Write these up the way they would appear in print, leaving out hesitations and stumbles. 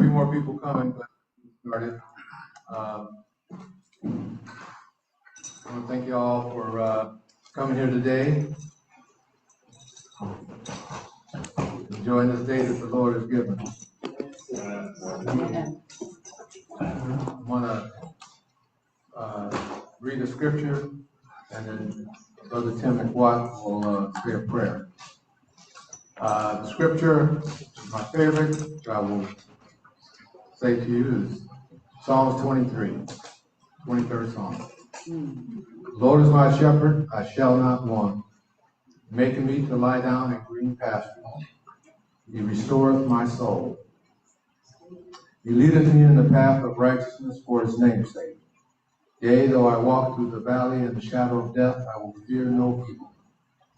few more people coming, but started. I want to thank you all for coming here today, enjoying this day that the Lord has given. I want to read a scripture, and then Brother Tim McWatt will say a prayer. The scripture, my favorite, which I will say to you, is Psalms 23, 23rd Psalm. The Lord is my shepherd, I shall not want. Making me to lie down in green pastures. He restoreth my soul. He leadeth me in the path of righteousness for his name's sake. Yea, though I walk through the valley of the shadow of death, I will fear no evil,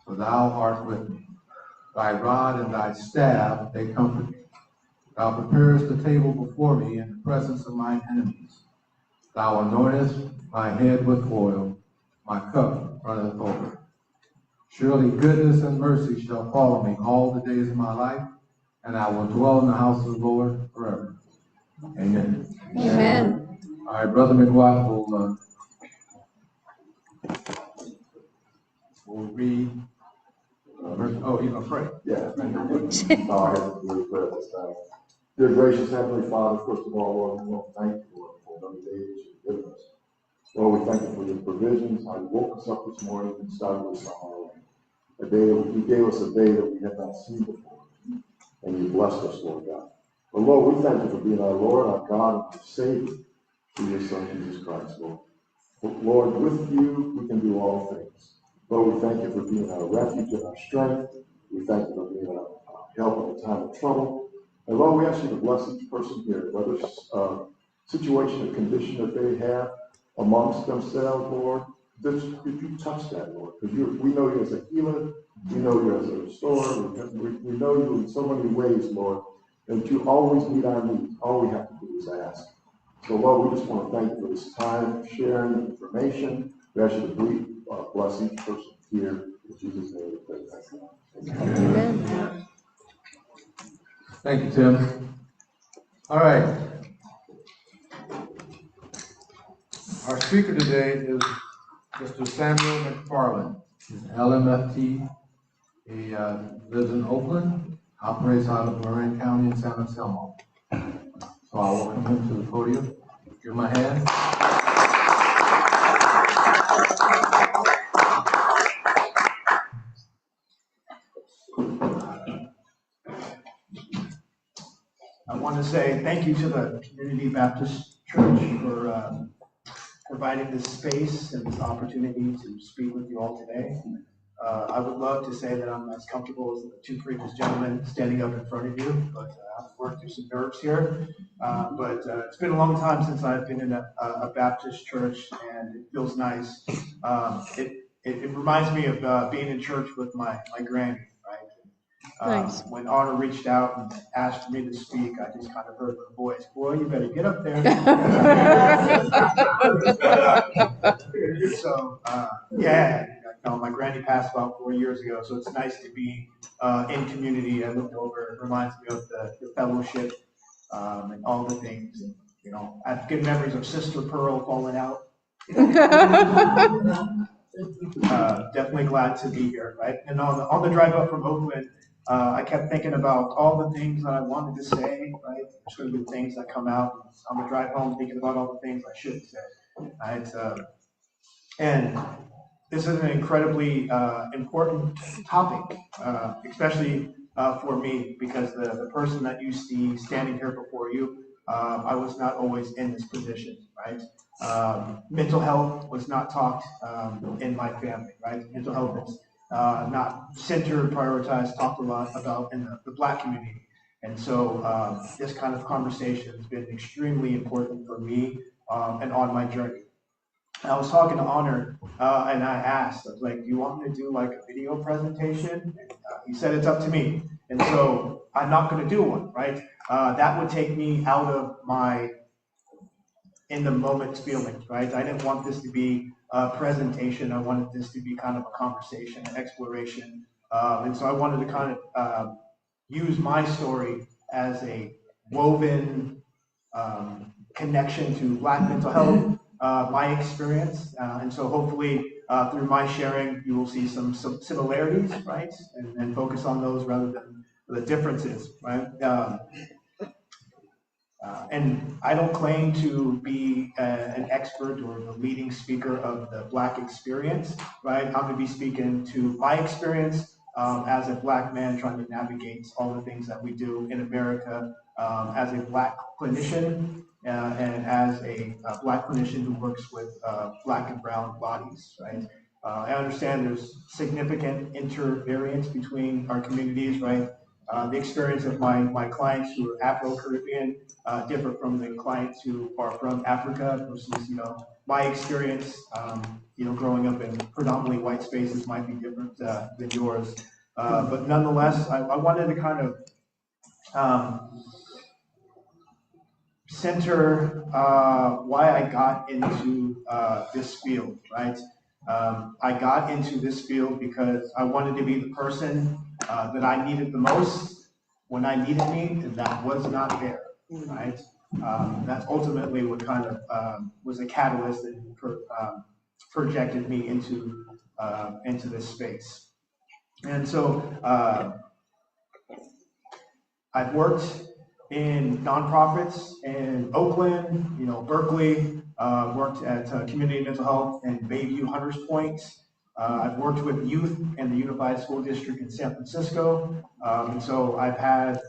for thou art with me. Thy rod and thy staff, they comfort me. Thou preparest the table before me in the presence of mine enemies. Thou anointest my head with oil, my cup runneth over. Surely goodness and mercy shall follow me all the days of my life, and I will dwell in the house of the Lord forever. Amen. Amen. All right, Brother McWatt will read. Oh, he's going to pray. Yeah. I have to do a prayer this time. Dear gracious Heavenly Father, first of all, Lord, we want to thank you, Lord, for another day that you've given us. Lord, we thank you for your provisions, how you woke us up this morning and started us on our way. A day that you gave us a day that we had not seen before, and you blessed us, Lord God. But Lord, we thank you for being our Lord, our God, and our Savior through your Son, Jesus Christ, Lord. But Lord, with you, we can do all things. Lord, we thank you for being our refuge and our strength. We thank you for being our help in the time of trouble. And Lord, we ask you to bless each person here, whether it's a situation or condition that they have amongst themselves, Lord. If you touch that, Lord, because we know you as a healer, we know you as a restorer, we know you in so many ways, Lord, that you always meet our needs. All we have to do is ask. So, Lord, we just want to thank you for this time, sharing the information. We ask you to bless each person here. In Jesus' name we pray. Amen. Thank you, Tim. All right. Our speaker today is Mr. Samuel McFarland. He's an LMFT. He lives in Oakland, operates out of Marin County in San Anselmo. So I'll welcome him to the podium. Give him a hand. I want to say thank you to the Community Baptist Church for providing this space and this opportunity to speak with you all today. I would love to say that I'm as comfortable as the two previous gentlemen standing up in front of you, but I've worked through some nerves here. But it's been a long time since I've been in a Baptist church, and it feels nice. It reminds me of being in church with my granny, right? Nice. When Honor reached out and asked me to speak, I just kind of heard her voice, "Boy, you better get up there." So, yeah, my granny passed about 4 years ago, so it's nice to be in community. I looked over, it reminds me of the fellowship and all the things. And, I have good memories of Sister Pearl falling out. Definitely glad to be here, right? And on the drive up from Oakland, I kept thinking about all the things that I wanted to say, right? There's going to be things that come out on the drive home, thinking about all the things I should say, right? And this is an incredibly important topic, especially for me, because the person that you see standing here before you, I was not always in this position, right? Mental health was not talked in my family, right? Mental health is not centered, prioritized, talked a lot about in the Black community. And so this kind of conversation has been extremely important for me and on my journey. And I was talking to Honor, and I asked, I was like, "Do you want me to do like a video presentation?" And he said, "It's up to me." And so I'm not going to do one, right? That would take me out of my in the moment feelings, right? I didn't want this to be a presentation. I wanted this to be kind of a conversation, an exploration. And so I wanted to kind of use my story as a woven connection to Black mental health, my experience, and so hopefully through my sharing, you will see some similarities, right, and focus on those rather than the differences, right. And I don't claim to be an expert or the leading speaker of the Black experience, right? I'm going to be speaking to my experience as a Black man trying to navigate all the things that we do in America as a Black clinician and as a Black clinician who works with Black and brown bodies, right? I understand there's significant intervariance between our communities, right? The experience of my clients who are Afro-Caribbean differ from the clients who are from Africa versus, my experience, growing up in predominantly white spaces might be different than yours. But nonetheless, I wanted to kind of center why I got into this field, right? I got into this field because I wanted to be the person that I needed the most when I needed me, and that was not there, right? That's ultimately what kind of was a catalyst that projected me into this space. And so I've worked in nonprofits in Oakland, Berkeley, worked at Community Mental Health in Bayview, Hunters Point. I've worked with youth in the Unified School District in San Francisco. And so I've had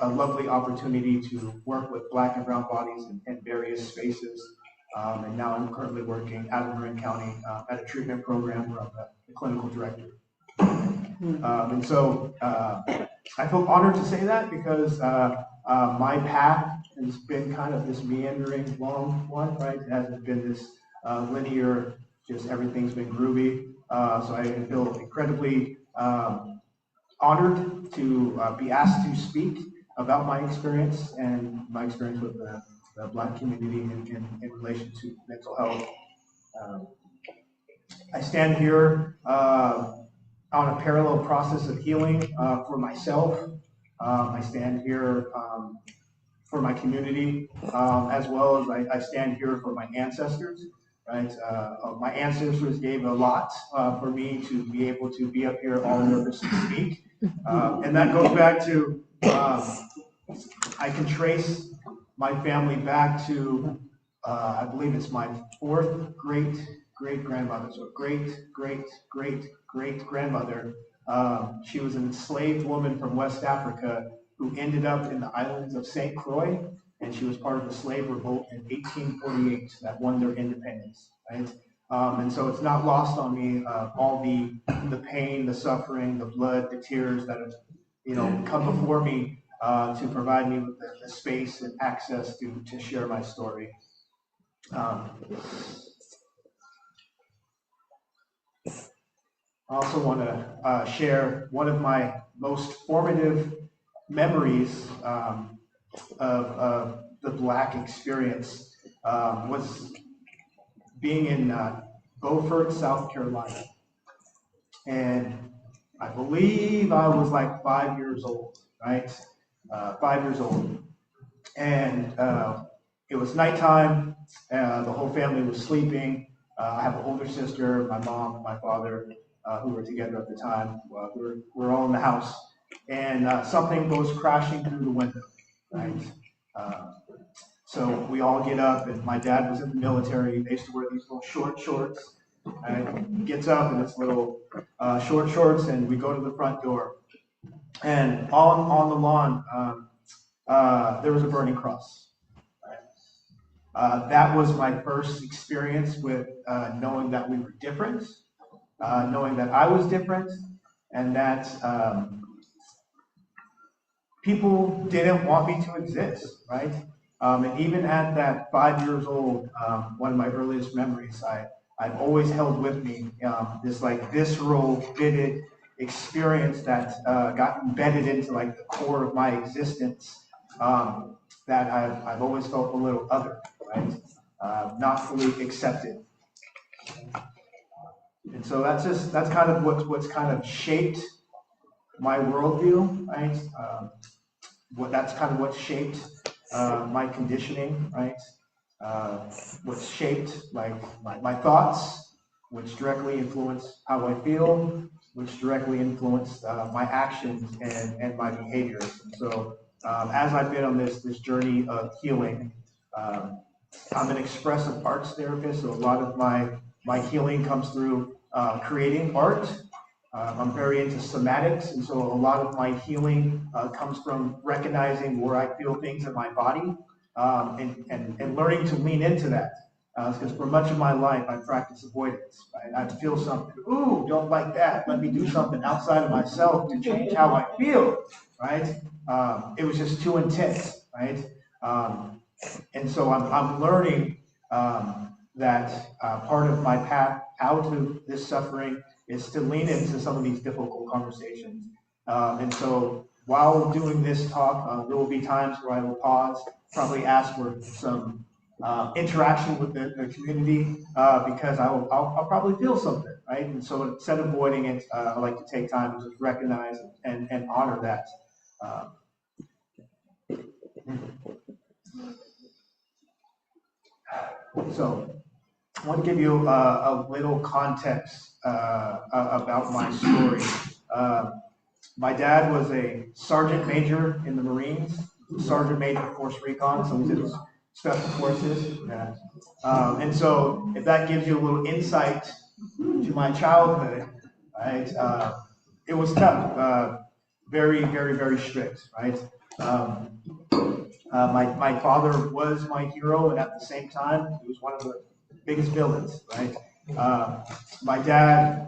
a lovely opportunity to work with Black and brown bodies in various spaces. And now I'm currently working out of Marin County at a treatment program where I'm the clinical director. And so I feel honored to say that because my path has been kind of this meandering long one, right? It hasn't been this linear, just everything's been groovy. So I feel incredibly honored to be asked to speak about my experience and my experience with the Black community in relation to mental health. I stand here on a parallel process of healing for myself. I stand here for my community, as well as I stand here for my ancestors. Right, my ancestors gave a lot for me to be able to be up here all nervous and speak, and that goes back to I can trace my family back to I believe it's my fourth great grandmother, so great grandmother. She was an enslaved woman from West Africa who ended up in the islands of St. Croix, and she was part of the slave revolt in 1848 that won their independence, right? And so it's not lost on me all the pain, the suffering, the blood, the tears that have come before me to provide me with the space and access to share my story. I also want to share one of my most formative memories of the Black experience was being in Beaufort, South Carolina. And I believe I was like 5 years old, right? 5 years old. And it was nighttime. The whole family was sleeping. I have an older sister, my mom, and my father, who were together at the time. We're all in the house. And something goes crashing through the window, right? So we all get up, and my dad was in the military. They used to wear these little short shorts. And he gets up in his little short shorts, and we go to the front door. And on the lawn, there was a burning cross. Right? That was my first experience with knowing that we were different, knowing that I was different, and that people didn't want me to exist, right? And even at that 5 years old, one of my earliest memories, I've always held with me this like visceral, vivid experience that got embedded into like the core of my existence. That I've always felt a little other, right? Not fully accepted. And so that's kind of what's kind of shaped my worldview, right? that's kind of what shaped my conditioning, right? What shaped my thoughts, which directly influence how I feel, which directly influence my actions and my behaviors. And so as I've been on this journey of healing, I'm an expressive arts therapist, so a lot of my healing comes through creating art. I'm very into somatics, and so a lot of my healing comes from recognizing where I feel things in my body and learning to lean into that. Because for much of my life, I practiced avoidance. Right? I'd feel something, ooh, don't like that. Let me do something outside of myself to change how I feel. Right? It was just too intense. Right? And so I'm learning that part of my path out of this suffering is to lean into some of these difficult conversations. And so while doing this talk, there will be times where I will pause, probably ask for some interaction with the community because I'll probably feel something, right? And so instead of avoiding it, I like to take time to just recognize and honor that. So I want to give you a little context about my story. My dad was a sergeant major in the Marines, sergeant major Force Recon, so he did special forces. Yeah. And so if that gives you a little insight to my childhood, right, it was tough, very, very, very strict, right? My father was my hero, and at the same time, he was one of the biggest villains, right? My dad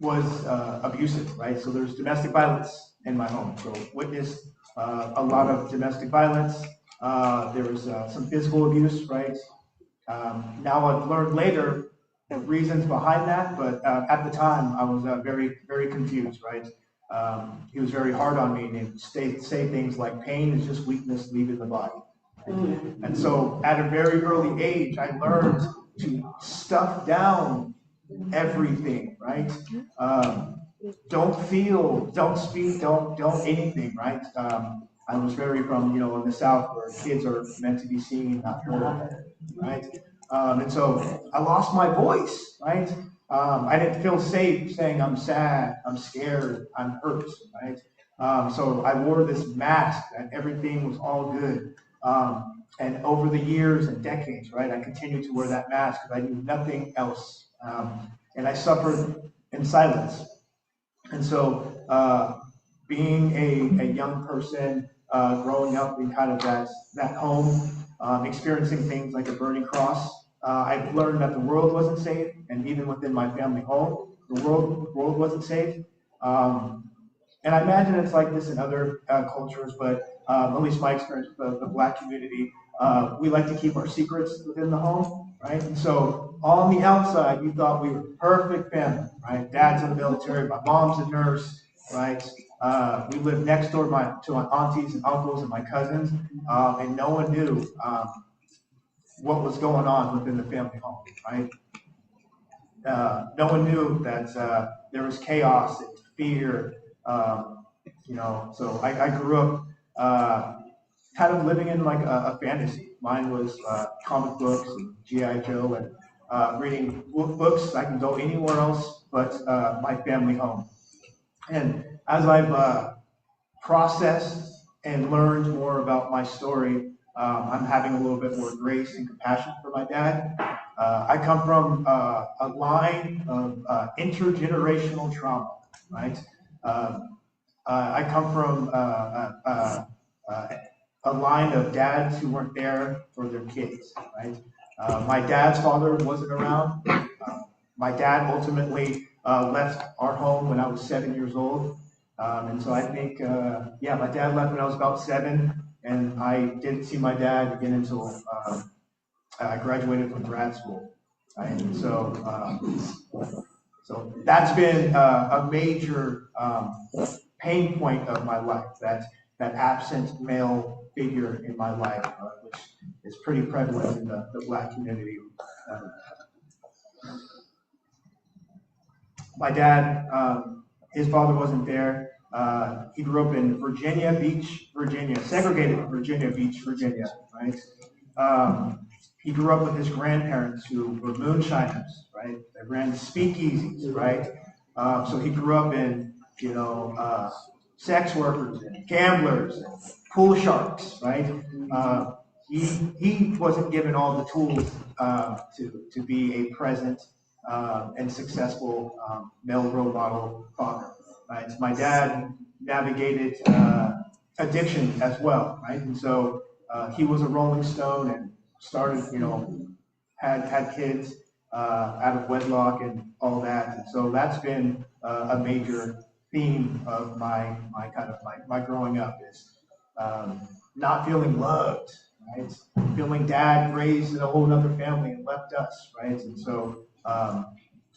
was abusive, right? So there's domestic violence in my home. So witnessed a lot of domestic violence. There was some physical abuse, right? Now I've learned later the reasons behind that, but at the time I was very, very confused, right? He was very hard on me and say things like pain is just weakness leaving the body. And so at a very early age, I learned to stuff down everything, right? Don't feel, don't speak, don't anything, right? I was very from, in the South where kids are meant to be seen, not heard, right? And so I lost my voice, right? I didn't feel safe saying I'm sad, I'm scared, I'm hurt, right? So I wore this mask and everything was all good. And over the years and decades, right, I continued to wear that mask because I knew nothing else. And I suffered in silence. And so being a young person, growing up in kind of that home, experiencing things like a burning cross, I've learned that the world wasn't safe, and even within my family home, the world wasn't safe. And I imagine it's like this in other cultures, but at least my experience with the Black community, we like to keep our secrets within the home, right? And so on the outside, you thought we were perfect family, right? Dad's in the military, my mom's a nurse, right? We lived next door to my aunties and uncles and my cousins, and no one knew what was going on within the family home, right? No one knew that there was chaos and fear, so I grew up kind of living in like a fantasy. Mine was comic books and G.I. Joe and reading books. I can go anywhere else but my family home. And as I've processed and learned more about my story, I'm having a little bit more grace and compassion for my dad. I come from a line of intergenerational trauma, right? I come from a line of dads who weren't there for their kids, right? My dad's father wasn't around. My dad ultimately left our home when I was 7 years old. And so I think, my dad left when I was about 7, and I didn't see my dad again until I graduated from grad school. Right? And so that's been a major pain point of my life, that absent male figure in my life, which is pretty prevalent in the Black community. My dad, his father wasn't there. He grew up in Virginia Beach, Virginia, segregated Virginia Beach, Virginia, right? He grew up with his grandparents who were moonshiners, right? They ran speakeasies, right? So he grew up in, sex workers and gamblers and pool sharks, right? He wasn't given all the tools to be a present and successful male role model father, right? So my dad navigated addiction as well, right? And so he was a Rolling Stone and started, had kids out of wedlock and all that. And so that's been a major theme of my growing up is not feeling loved, right? Feeling dad raised in a whole other family and left us, right? And so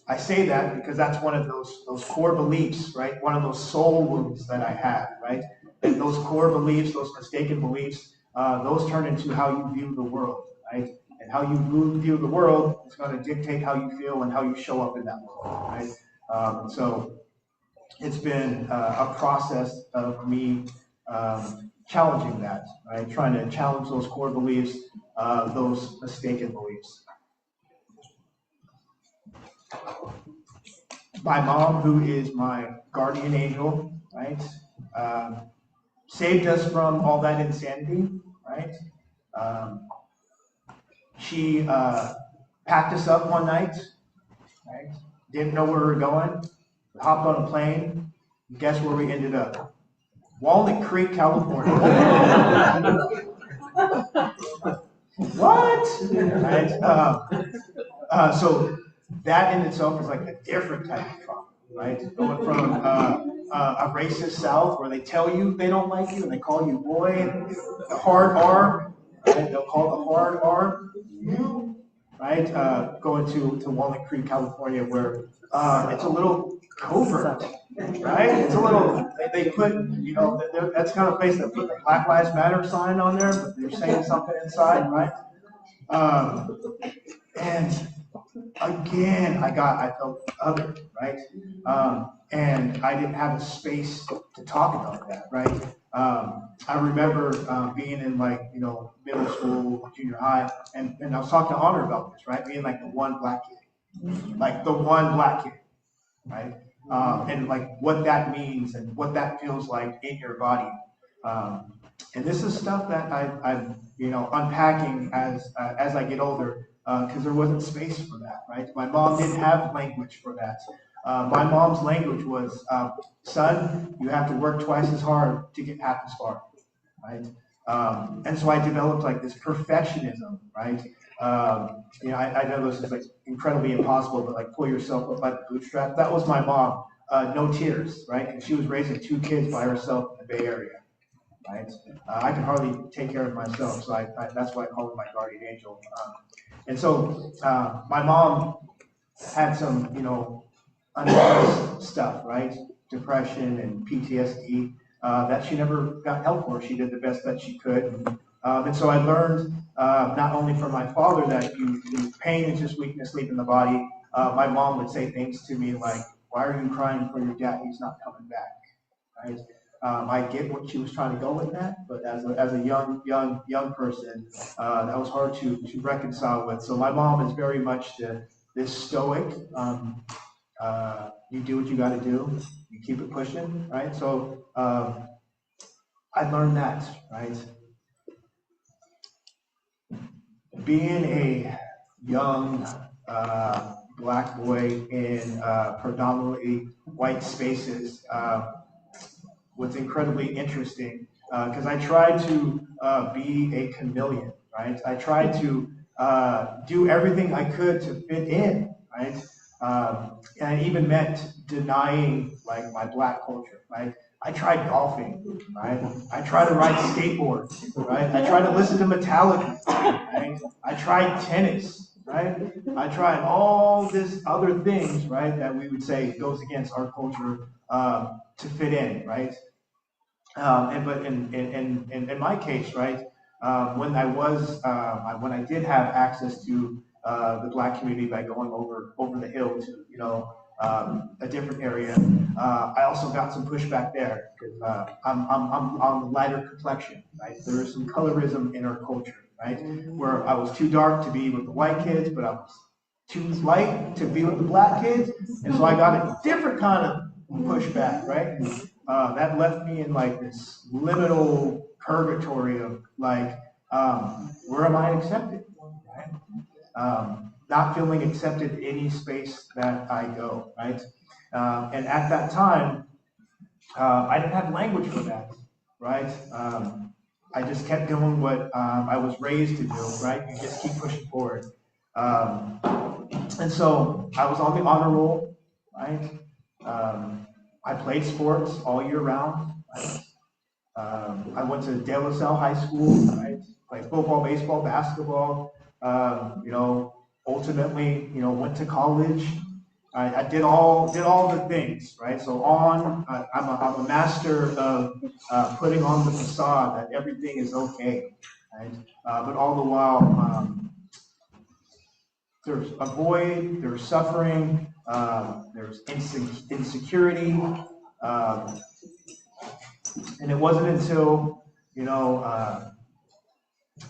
I say that because that's one of those core beliefs, right? One of those soul wounds that I had, right? And those core beliefs, those mistaken beliefs, those turn into how you view the world, right? And how you view the world is going to dictate how you feel and how you show up in that world, right? So it's been a process of me challenging that, right? Trying to challenge those core beliefs, those mistaken beliefs. My mom, who is my guardian angel, right? Saved us from all that insanity, right? She packed us up one night, right? Didn't know where we were going. Hopped on a plane. Guess where we ended up? Walnut Creek, California. What? Right? So that in itself is like a different type of trauma, right? Going from a racist South where they tell you they don't like you and they call you boy, and the hard R, right? They'll call the hard R, right? Going to Walnut Creek, California, where it's a little covert, right? It's a little, they put, that's kind of place that put the Black Lives Matter sign on there, but they're saying something inside, right? And again, I felt other, right? And I didn't have a space to talk about that, right? I remember being in middle school, junior high, and I was talking to Honor about this, right? Being like the one black kid, right? And like what that means and what that feels like in your body. And this is stuff that I'm unpacking as I get older, because there wasn't space for that, right? My mom didn't have language for that. My mom's language was, son, you have to work twice as hard to get half as far, right? And so I developed like this perfectionism, right? I know this is like incredibly impossible, but like pull yourself up by the bootstrap. That was my mom. No tears, right? And she was raising 2 kids by herself in the Bay Area, right? I can hardly take care of myself, so that's why I call her my guardian angel. And so my mom had some, unaddressed stuff, right? Depression and PTSD that she never got help for. She did the best that she could. And so I learned not only from my father that pain is just weakness leaving the body. My mom would say things to me like, why are you crying for your dad? He's not coming back, right? I get what she was trying to go with that, but as a young person, that was hard to reconcile with. So my mom is very much this stoic. You do what you got to do. You keep it pushing, right? So I learned that, right? Being a young black boy in predominantly white spaces was incredibly interesting because I tried to be a chameleon, right? I tried to do everything I could to fit in, right? And it even meant denying like my black culture, right? I tried golfing, right? I tried to ride skateboard, right? I tried to listen to Metallica, right? I tried tennis, right? I tried all this other things, right? That we would say goes against our culture to fit in, right? But in my case, right? When I did have access to the black community by going over the hill to a different area. I also got some pushback there because I'm on the lighter complexion, right? There is some colorism in our culture, right? Where I was too dark to be with the white kids, but I was too light to be with the black kids, and so I got a different kind of pushback, right? That left me in like this liminal purgatory of like, where am I accepted? Right? Not feeling accepted in any space that I go, right? And at that time, I didn't have language for that, right? I just kept doing what I was raised to do, right? You just keep pushing forward. And so I was on the honor roll, right? I played sports all year round. Right? I went to De La Salle High School, right? Played football, baseball, basketball. Ultimately, went to college. I did all the things, right? So I'm a master of putting on the facade that everything is okay, right? But all the while, there's a void, there's suffering, there's insecurity, and it wasn't until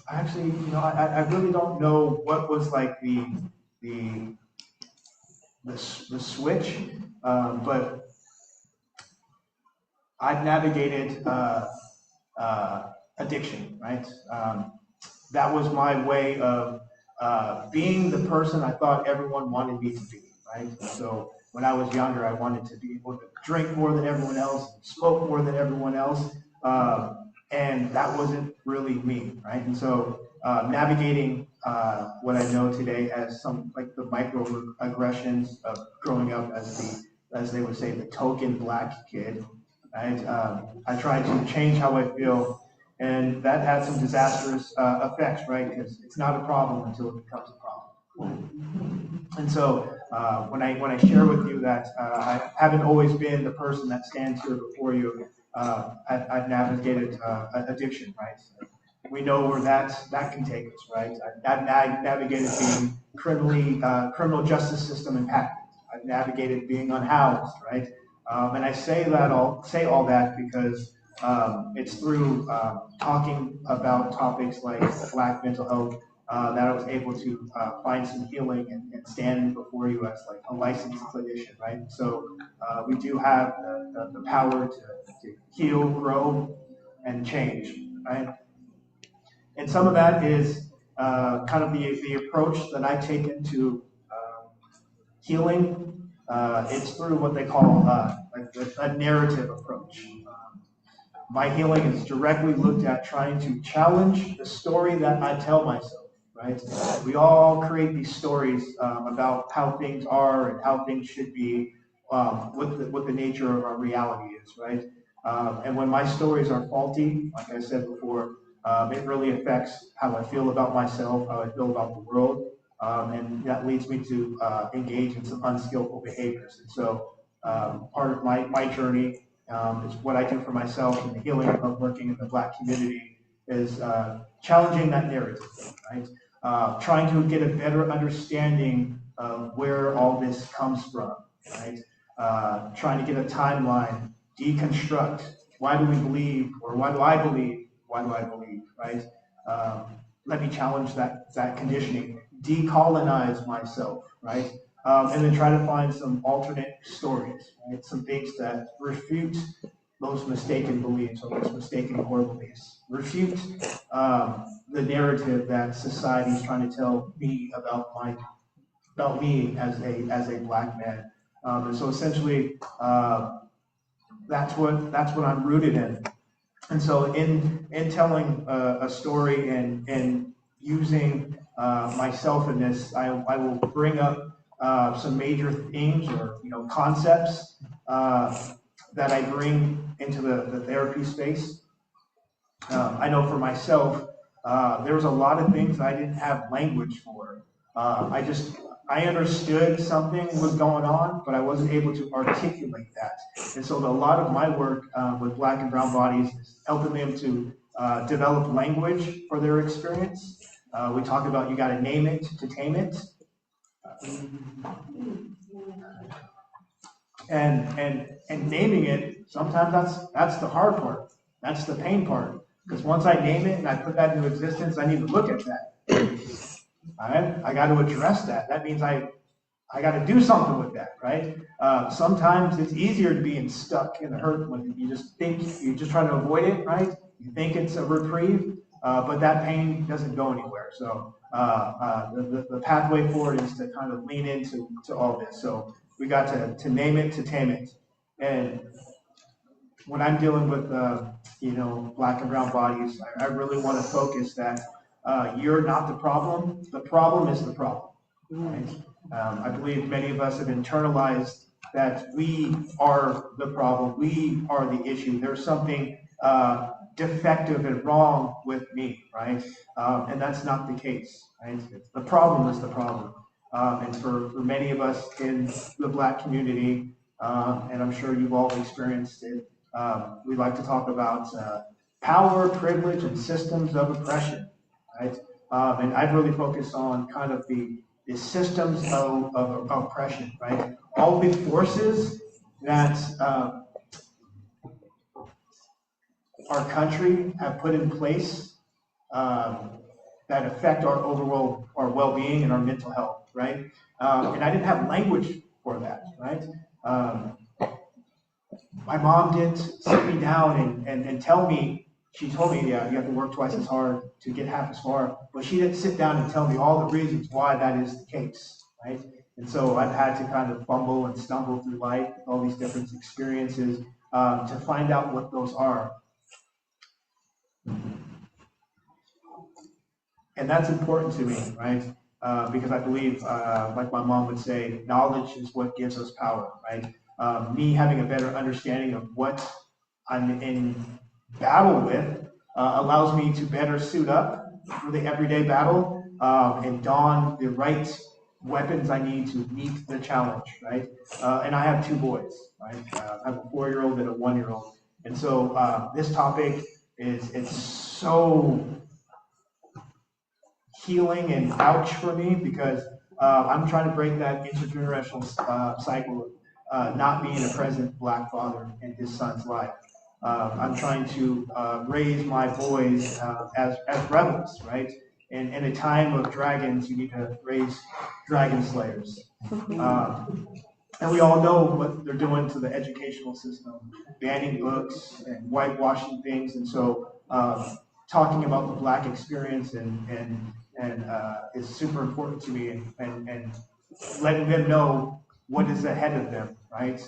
actually, I really don't know what was like the switch, but I've navigated addiction, right? That was my way of being the person I thought everyone wanted me to be, right? So when I was younger, I wanted to be able to drink more than everyone else, smoke more than everyone else, and that wasn't really me, right? And so navigating what I know today as some like the microaggressions of growing up as they would say, the token black kid, right? I tried to change how I feel, and that had some disastrous effects, right? Because it's not a problem until it becomes a problem. And so when I share with you that I haven't always been the person that stands here before you, I've navigated addiction, right? We know where that can take us, right? I've navigated being criminal justice system impacted. I've navigated being unhoused, right? And I say all that because it's through talking about topics like Black mental health that I was able to find some healing and stand before you as like a licensed clinician, right? So we do have the power to heal, grow, and change, right? And some of that is kind of the approach that I take into healing. It's through what they call like a narrative approach. My healing is directly looked at trying to challenge the story that I tell myself, right? We all create these stories about how things are and how things should be, what the nature of our reality is, right? And when my stories are faulty, like I said before, it really affects how I feel about myself, how I feel about the world, and that leads me to engage in some unskillful behaviors. And so part of my journey is what I do for myself and the healing of working in the Black community is challenging that narrative, right? Trying to get a better understanding of where all this comes from, right? Trying to get a timeline, deconstruct. Why do we believe, or why do I believe? Why do I believe, right? Let me challenge that conditioning, decolonize myself, right? And then try to find some alternate stories, right? Some things that refute those mistaken beliefs or those mistaken core beliefs. Refute the narrative that society is trying to tell me about me as a Black man. And so essentially, that's what I'm rooted in. And so in telling a story and using myself in this, I will bring up some major themes or concepts that I bring into the therapy space. I know for myself, there was a lot of things I didn't have language for. I understood something was going on, but I wasn't able to articulate that. And so a lot of my work with Black and brown bodies is helping them to develop language for their experience. We talk about you got to name it to tame it. And naming it, sometimes that's the hard part. That's the pain part. Because once I name it and I put that into existence, I need to look at that. All right? I got to address that. That means I got to do something with that, right? Sometimes it's easier to be stuck in the hurt when you just think you're just trying to avoid it, right? You think it's a reprieve, but that pain doesn't go anywhere. So the pathway forward is to kind of lean into all this. So we got to name it, to tame it. And when I'm dealing with black and brown bodies, I really want to focus that you're not the problem. The problem is the problem. Right? I believe many of us have internalized that we are the problem. We are the issue. There's something defective and wrong with me, right? And that's not the case, right? The problem is the problem. And for many of us in the black community, and I'm sure you've all experienced it, we like to talk about power, privilege, and systems of oppression, right? And I'd really focus on kind of the systems of oppression, right? All the forces that our country have put in place that affect our overall well-being and our mental health, right? And I didn't have language for that, right? My mom didn't sit me down and tell me. She told me, yeah, you have to work twice as hard to get half as far, but she didn't sit down and tell me all the reasons why that is the case, right? And so I've had to kind of fumble and stumble through life with all these different experiences to find out what those are. And that's important to me, right? Because I believe, like my mom would say, knowledge is what gives us power, right? Me having a better understanding of what I'm in battle with allows me to better suit up for the everyday battle and don the right weapons I need to meet the challenge, right? And I have 2 boys, right? I have a 4-year-old and a 1-year-old. And so this topic it's so healing and ouch for me because I'm trying to break that intergenerational cycle of not being a present black father in his son's life. I'm trying to raise my boys as rebels, right? And in a time of dragons, you need to raise dragon slayers. And we all know what they're doing to the educational system, banning books and whitewashing things. And so talking about the black experience and is super important to me and letting them know what is ahead of them, right?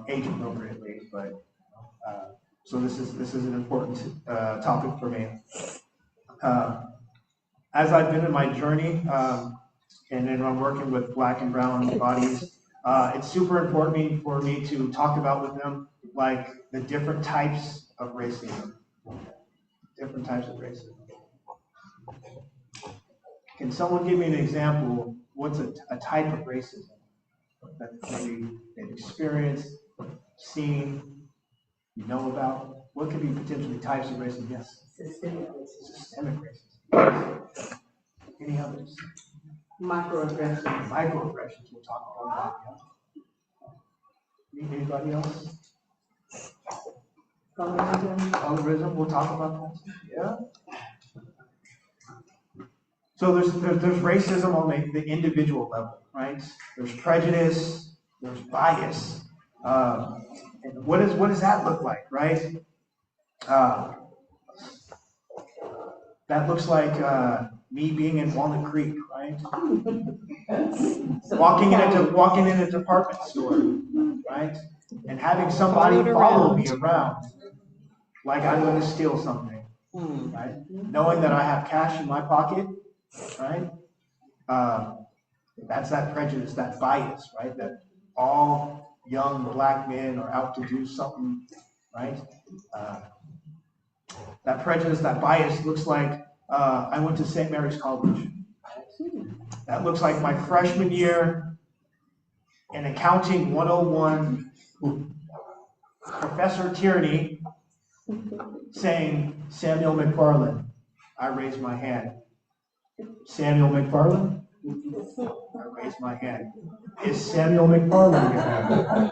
Age appropriately, but so this is an important topic for me. As I've been in my journey, and then I'm working with black and brown bodies, it's super important for me to talk about with them like the different types of racism. Different types of racism. Can someone give me an example? What's a type of racism that maybe they've experienced, seen, you know about? What could be potentially types of racism? Yes. Systemic racism. Systemic racism. Any others? Microaggressions. Microaggressions. We'll talk about that. Yeah. Anybody else? Colorism. We'll talk about that. Yeah. So there's racism on the individual level, right? There's prejudice. There's bias. And what does that look like, right? That looks like me being in Walnut Creek, right? walking in a department store, right? And having somebody follow me around like I'm going to steal something, right? Knowing that I have cash in my pocket, right? That's that prejudice, that bias, right? That all young black men are out to do something, right? That prejudice, that bias looks like I went to St. Mary's College. That looks like my freshman year in Accounting 101, Professor Tierney saying, Samuel McFarland. I raised my hand. Samuel McFarland? I raise my hand. Is Samuel McFarland here?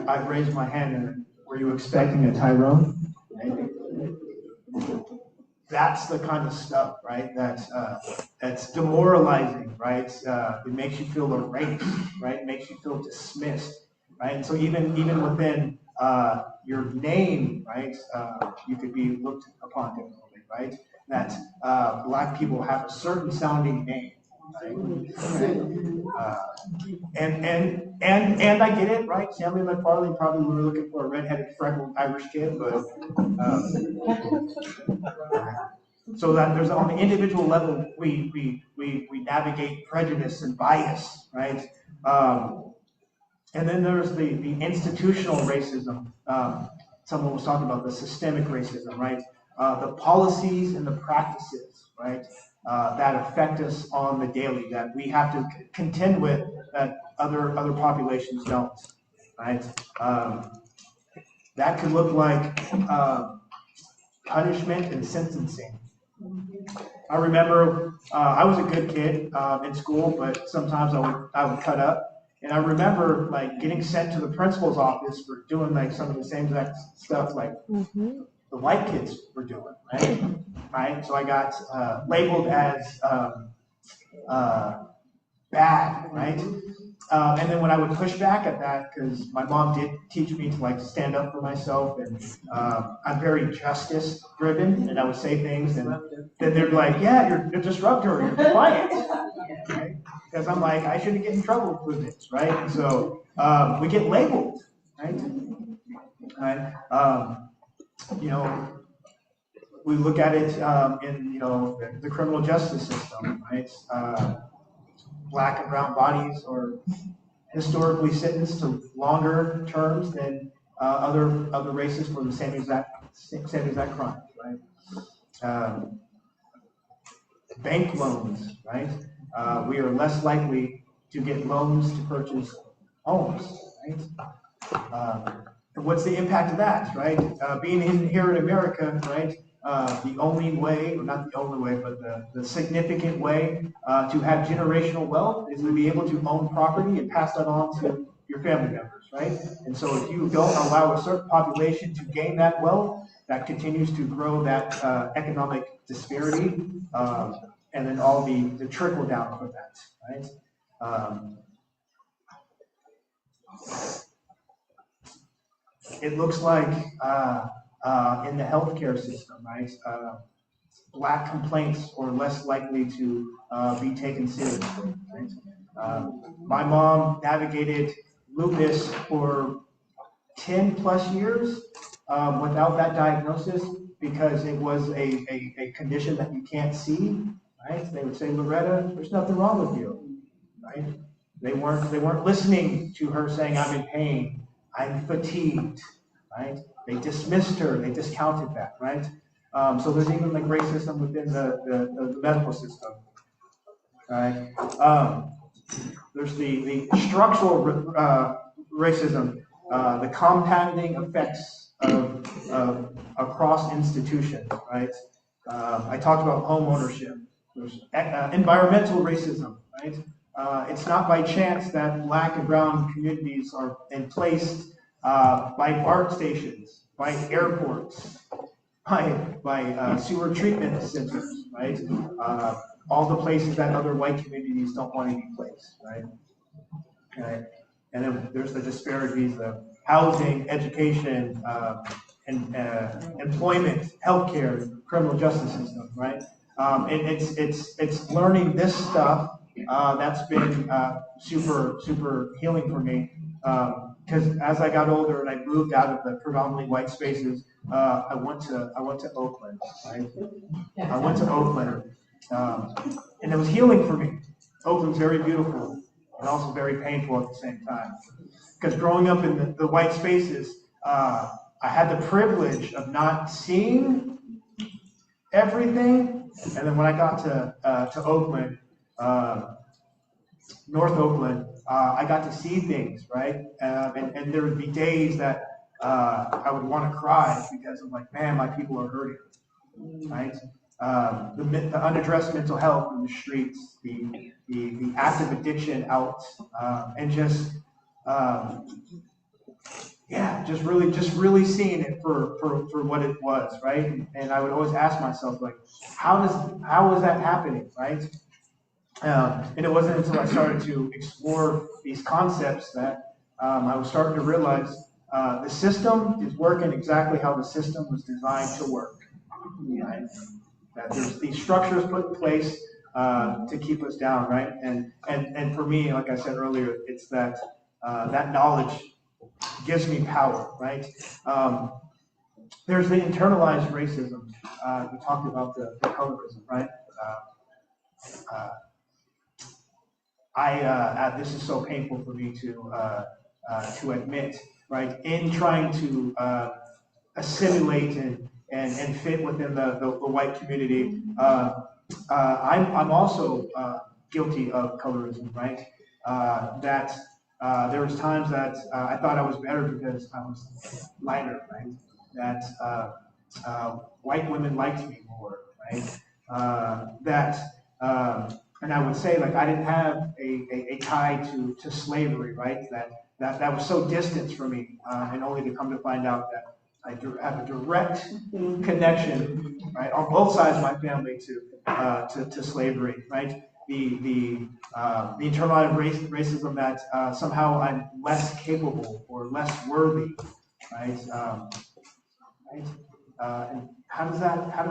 I've raised my hand. And were you expecting a Tyrone? Right? That's the kind of stuff, right? That's demoralizing, right? It makes you feel erased, right? It makes you feel dismissed, right? And so even within your name, right, you could be looked upon differently, right? That Black people have a certain sounding name, right? And I get it, right? Samuel McFarland probably were looking for a redheaded, freckled Irish kid, but so that there's on the individual level, we navigate prejudice and bias, right? And then there's the institutional racism. Someone was talking about the systemic racism, right? The policies and the practices, right, that affect us on the daily, that we have to contend with that other populations don't, right? That could look like punishment and sentencing. I remember I was a good kid in school, but sometimes I would cut up. And I remember like getting sent to the principal's office for doing like some of the same exact stuff like the white kids were doing, right? Right. So I got labeled as bad, right? And then when I would push back at that, because my mom did teach me to like stand up for myself, and I'm very justice driven, and I would say things, and then they're like, "Yeah, you're a disruptor, you're defiant," right? Because I'm like, I shouldn't get in trouble for this, right? And so we get labeled, right? Right? You know, we look at it in the criminal justice system, right? Black and brown bodies are historically sentenced to longer terms than other races for the same exact crime, right? Bank loans, right? We are less likely to get loans to purchase homes, right? And what's the impact of that, right? Being here in America, right? The only way, or not the only way, but the significant way to have generational wealth is to be able to own property and pass that on to your family members, right? And so if you don't allow a certain population to gain that wealth, that continues to grow that economic disparity, and then all the trickle down for that, right? It looks like in the healthcare system, right? Black complaints are less likely to be taken seriously. Right? My mom navigated lupus for 10 plus years without that diagnosis because it was a condition that you can't see. Right? They would say, Loretta, there's nothing wrong with you. Right? They weren't listening to her saying, I'm in pain, I'm fatigued. Right? They dismissed her, they discounted that, right? So there's even like racism within the medical system, right? There's the structural racism, the compounding effects of across institutions, right? I talked about home ownership. There's environmental racism, right? It's not by chance that Black and brown communities are placed by BART stations, by airports, by sewer treatment centers, right? All the places that other white communities don't want to be placed, right? Okay. And then there's the disparities of housing, education, and employment, healthcare, criminal justice system, right? It's learning this stuff that's been super healing for me. Because as I got older and I moved out of the predominantly white spaces, I went to Oakland, right? I went to Oakland, and it was healing for me. Oakland's very beautiful and also very painful at the same time. Because growing up in the white spaces, I had the privilege of not seeing everything, and then when I got to Oakland, North Oakland, I got to see things, right? And there would be days that I would want to cry because I'm like, man, my people are hurting, right? the unaddressed mental health in the streets, the active addiction out, and just just really seeing it for what it was, right? And I would always ask myself, like, how is that happening, right? And it wasn't until I started to explore these concepts that I was starting to realize the system is working exactly how the system was designed to work, right? That there's these structures put in place to keep us down, right? And for me, like I said earlier, it's that that knowledge gives me power, right? There's the internalized racism. We talked about the colorism, right? This is so painful for me to admit, right? In trying to assimilate and fit within the white community, I'm also guilty of colorism, right? That there was times that I thought I was better because I was lighter, right? That white women liked me more, right? And I would say, like, I didn't have a tie to slavery, right? That was so distant from me, and only to come to find out that I have a direct connection, right, on both sides of my family to slavery, right? The internalized racism that somehow I'm less capable or less worthy, right? And how does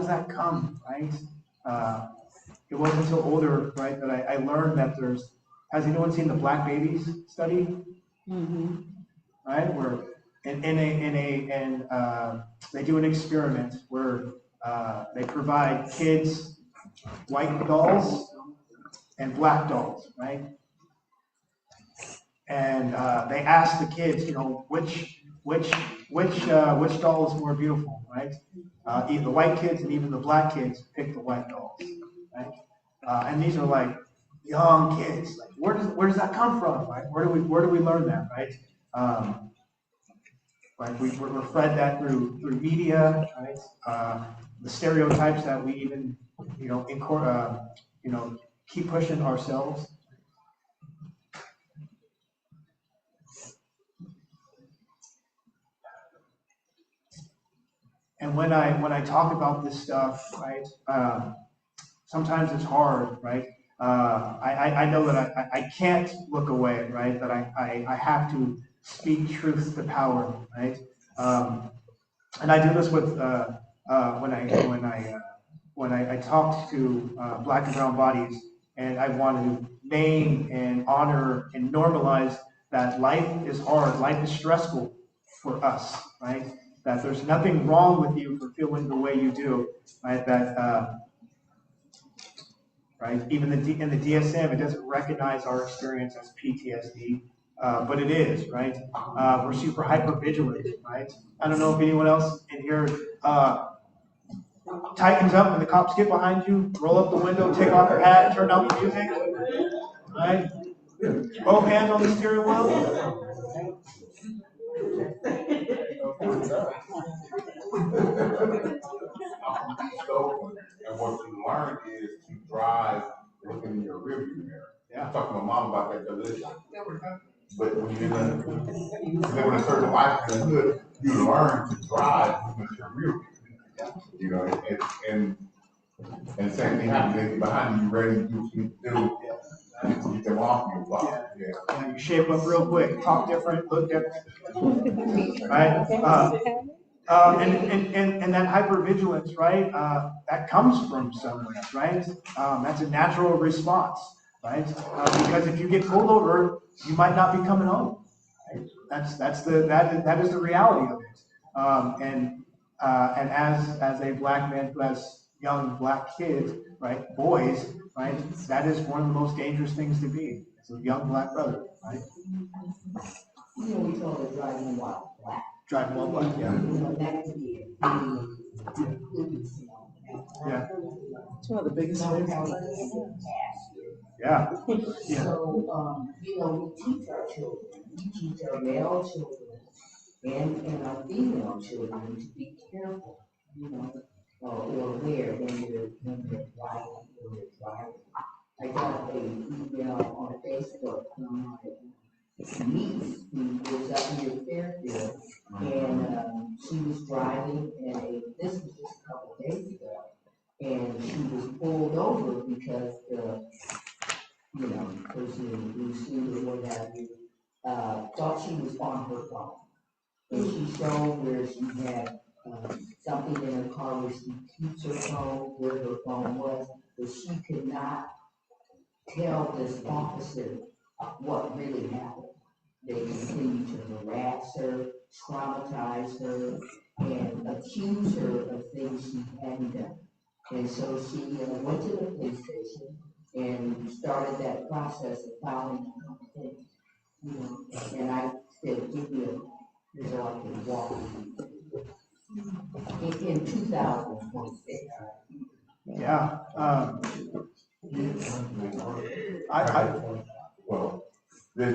that come, right? It wasn't until older, right, that I learned that has anyone seen the Black Babies study? Mm-hmm. Right, where they do an experiment where they provide kids white dolls and black dolls, right? And they ask the kids, which doll is more beautiful, right? Even the white kids and even the black kids pick the white dolls, right? And these are like young kids. Like, where does that come from, right? Where do we learn that, right? Like we're fed that through media, right? The stereotypes that we even keep pushing ourselves. And when I talk about this stuff, right, sometimes it's hard, right? I know that I can't look away, right? That I have to speak truth to power, right? And I do this with when I talk to Black and brown bodies, and I want to name and honor and normalize that life is hard, life is stressful for us, right? That there's nothing wrong with you for feeling the way you do, right? That right, even in the DSM, it doesn't recognize our experience as PTSD, but it is, right? We're super hyper vigilant, right? I don't know if anyone else in here tightens up when the cops get behind you, roll up the window, take off your hat, turn down the music, right? Both hands on the steering wheel. And what you learn is to drive looking in your rearview mirror. Yeah. I talked to my mom about that the other day. But when you're living a certain life in the hood, you learn to drive looking at your rearview. You know, and same thing happens. They get behind you, ready to do what you need to do. You get them off you. Wow. Yeah. You shape up real quick, talk different, look different. Right? And that hypervigilance, right? That comes from somewhere, right? That's a natural response, right? Because if you get pulled over, you might not be coming home. Right? That is the reality of it. And as a Black man who has young Black kids, right, boys, right, that is one of the most dangerous things to be. As a young Black brother, right? We told her driving while Black. Driving while Black, yeah. That could be Yeah. It's one of the biggest things. Yeah. Yeah. So, we teach our children, we teach our male children and our female children to be careful, or aware when over because the, person who sued or what have you, thought she was on her phone. And she showed where she had, something in her car where she keeps her phone, where her phone was, but she could not tell this officer what really happened. They continued to harass her, traumatize her, and accuse her of things she hadn't done. And so she went to the police station and started that process of filing a complaint. And I said, give me a call so I can walk with you. In 2026. Yeah. Well, this,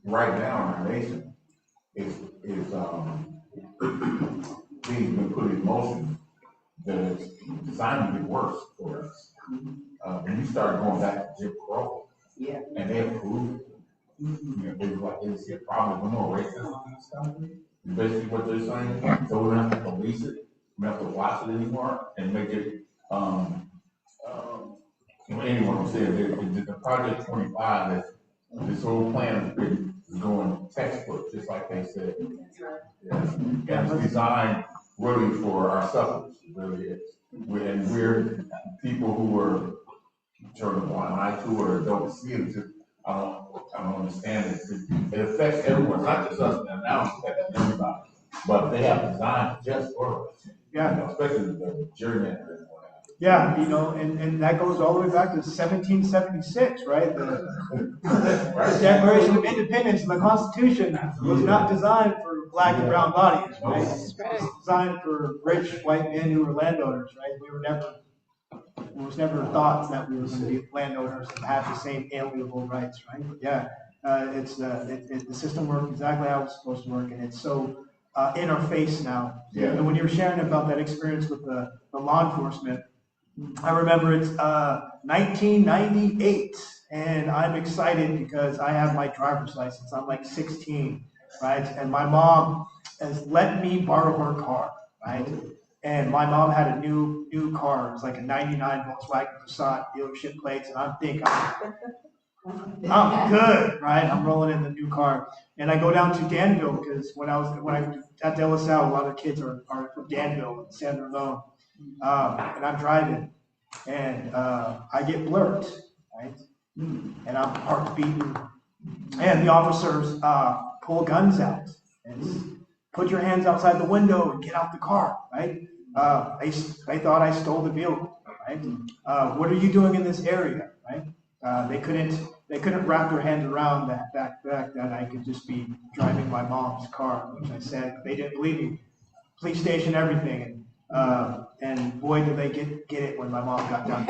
right now in our nation is being been put in motion that is designed to get worse for us. When you start going back to Jim Crow, Yeah. and they approved it, they were like, they see a problem with no racism in this country. Basically what they're saying, so we don't have to police it, we don't have to watch it anymore, and make it, anyone I'm saying, the Project 25, this whole plan is going textbook, just like they said. Yes. And it's designed really for our suffrage, it really is. And we're people who are turning a blind eye to it or don't see it. Just, I don't understand it. It affects everyone, not just us now it's affecting everybody. But they have designed just for us. Yeah. Especially the gerrymandering. Yeah, and that goes all the way back to 1776, right? The Declaration of Independence and the Constitution was not designed for black and brown bodies, right? It was designed for rich white men who were landowners, right? It was never thought that we were going to be landowners and have the same alienable rights, right? Yeah, the system worked exactly how it was supposed to work, and it's so in our face now. Yeah. And when you were sharing about that experience with the law enforcement, I remember it's 1998, and I'm excited because I have my driver's license. I'm like 16, right? And my mom has let me borrow her car, right? And my mom had a new car. It was like a 99 Volkswagen Passat dealership plates, and I'm thinking, I'm good, right? I'm rolling in the new car. And I go down to Danville because when I at De La Salle, a lot of kids are from Danville and San Ramon. And I'm driving, and I get blurred, right? And I'm parked beaten, and the officers pull guns out and put your hands outside the window and get out the car, right? They thought I stole the vehicle, right? What are you doing in this area, right? They couldn't wrap their hands around that fact that I could just be driving my mom's car, which I said they didn't believe me. Police station, everything, and boy did they get it when my mom got done.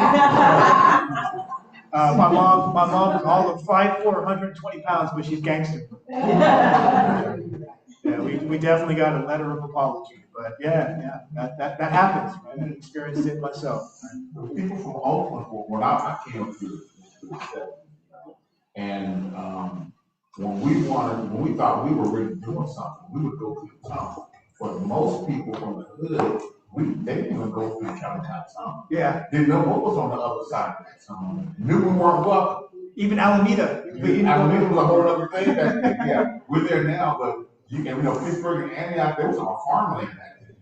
My mom's all of 5'4", 120 pounds, but she's gangster. Yeah, we definitely got a letter of apology, but yeah, that happens, right? I experienced it myself. Right? People from Oakland, when I came to and when we thought we were really doing something, we would go through the tunnel. But most people from the hood, they didn't even go through the county tunnel. Yeah. Didn't know what was on the other side of that tunnel. Knew we weren't welcome. Even Alameda. Alameda was a whole other thing back then. Yeah, we're there now, but Pittsburgh and Antioch, there was all farmland back then.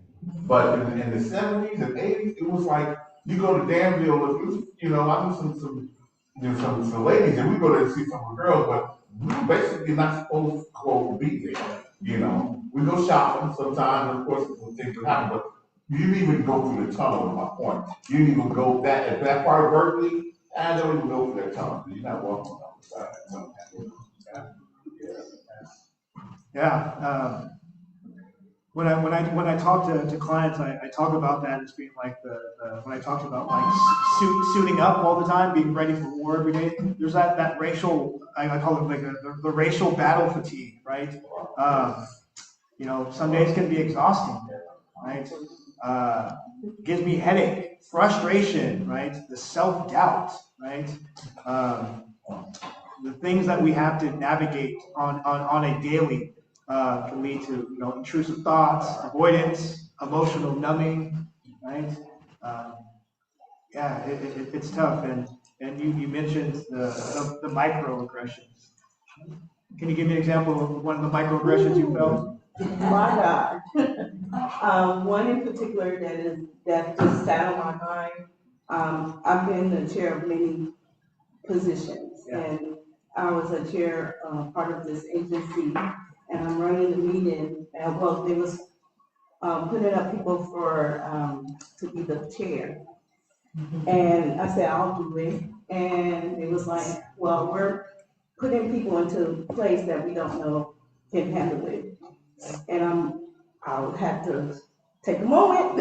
But in the 70s and 80s, it was like you go to Danville. I knew some ladies, and we go there to see some of the girls, but we were basically not supposed to be there. We go shopping sometimes, and of course, things would happen, but you didn't even go through the tunnel, is my point. You didn't even go that part of Berkeley, and don't even go through that tunnel. You're not welcome on the other side. Yeah. When I talk to clients, I talk about that as being like when I talked about like suiting up all the time, being ready for war every day. There's that racial, I call it like the racial battle fatigue, right? Some days can be exhausting, right? Gives me headache, frustration, right? The self-doubt, right? The things that we have to navigate on a daily can lead to intrusive thoughts, avoidance, emotional numbing, right? Yeah, it's tough, and you mentioned the microaggressions. Can you give me an example of one of the microaggressions you felt? My God. One in particular that just sat on my mind. I've been the chair of many positions, Yeah. and I was a chair, part of this agency, and I'm running the meeting, and well, they was putting up people for to be the chair. And I said, I'll do it. And it was like, well, we're putting people into a place that we don't know can handle it. And I'll have to take a moment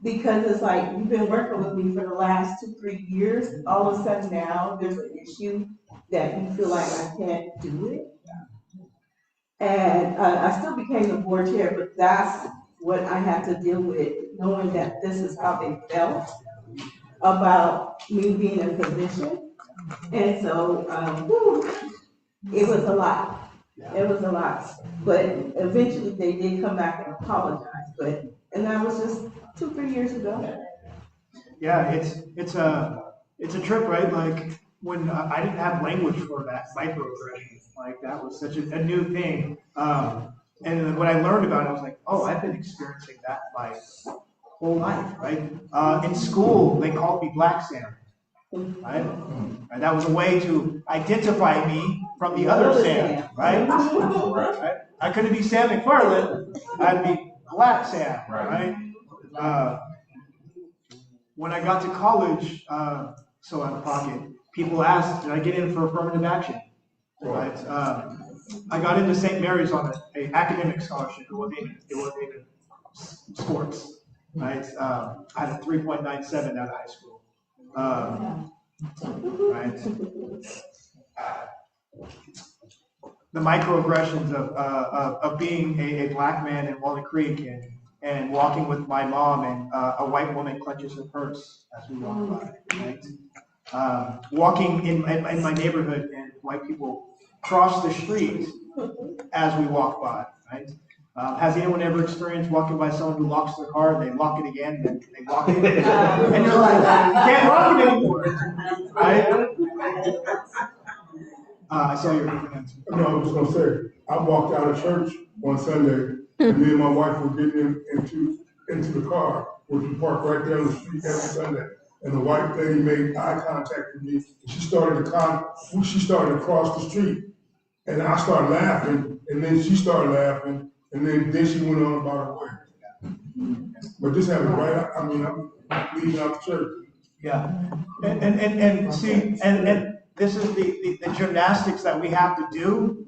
because it's like, you've been working with me for the last 2-3 years. All of a sudden now there's an issue that you feel like I can't do it. And I still became the board chair, but that's what I had to deal with, knowing that this is how they felt about me being in position. And so, it was a lot. It was a lot. But eventually they did come back and apologize. And that was just 2-3 years ago. Yeah, it's a trip, right? Like when I didn't have language for that microaggression, like that was such a new thing. And then when I learned about it, I was like, oh, I've been experiencing that my whole life, right? In school, they called me Black Sam, right? And that was a way to identify me from the other Sam, right? Right? I couldn't be Sam McFarland, I'd be Black Sam, right? When I got to college, so out of pocket, people asked, did I get in for affirmative action? Right? I got into St. Mary's on an academic scholarship. It wasn't even sports, right? I had a 3.97 out of high school, right? The microaggressions of being a black man in Walnut Creek and walking with my mom and a white woman clutches her purse as we walk by, right? Walking in my neighborhood and white people cross the street as we walk by, right? Has anyone ever experienced walking by someone who locks their car and they lock it again and they walk in and you're like, you can't lock it anymore, right? I saw your hands. No, I was gonna say, I walked out of church one Sunday, and me and my wife were getting into the car, which we parked right down the street every Sunday. And the white lady made eye contact with me, and she started to cross the street. And I started laughing, and then she started laughing, and then she went on about her way. But this happened I'm leaving out the church. Yeah, and see, and this is the gymnastics that we have to do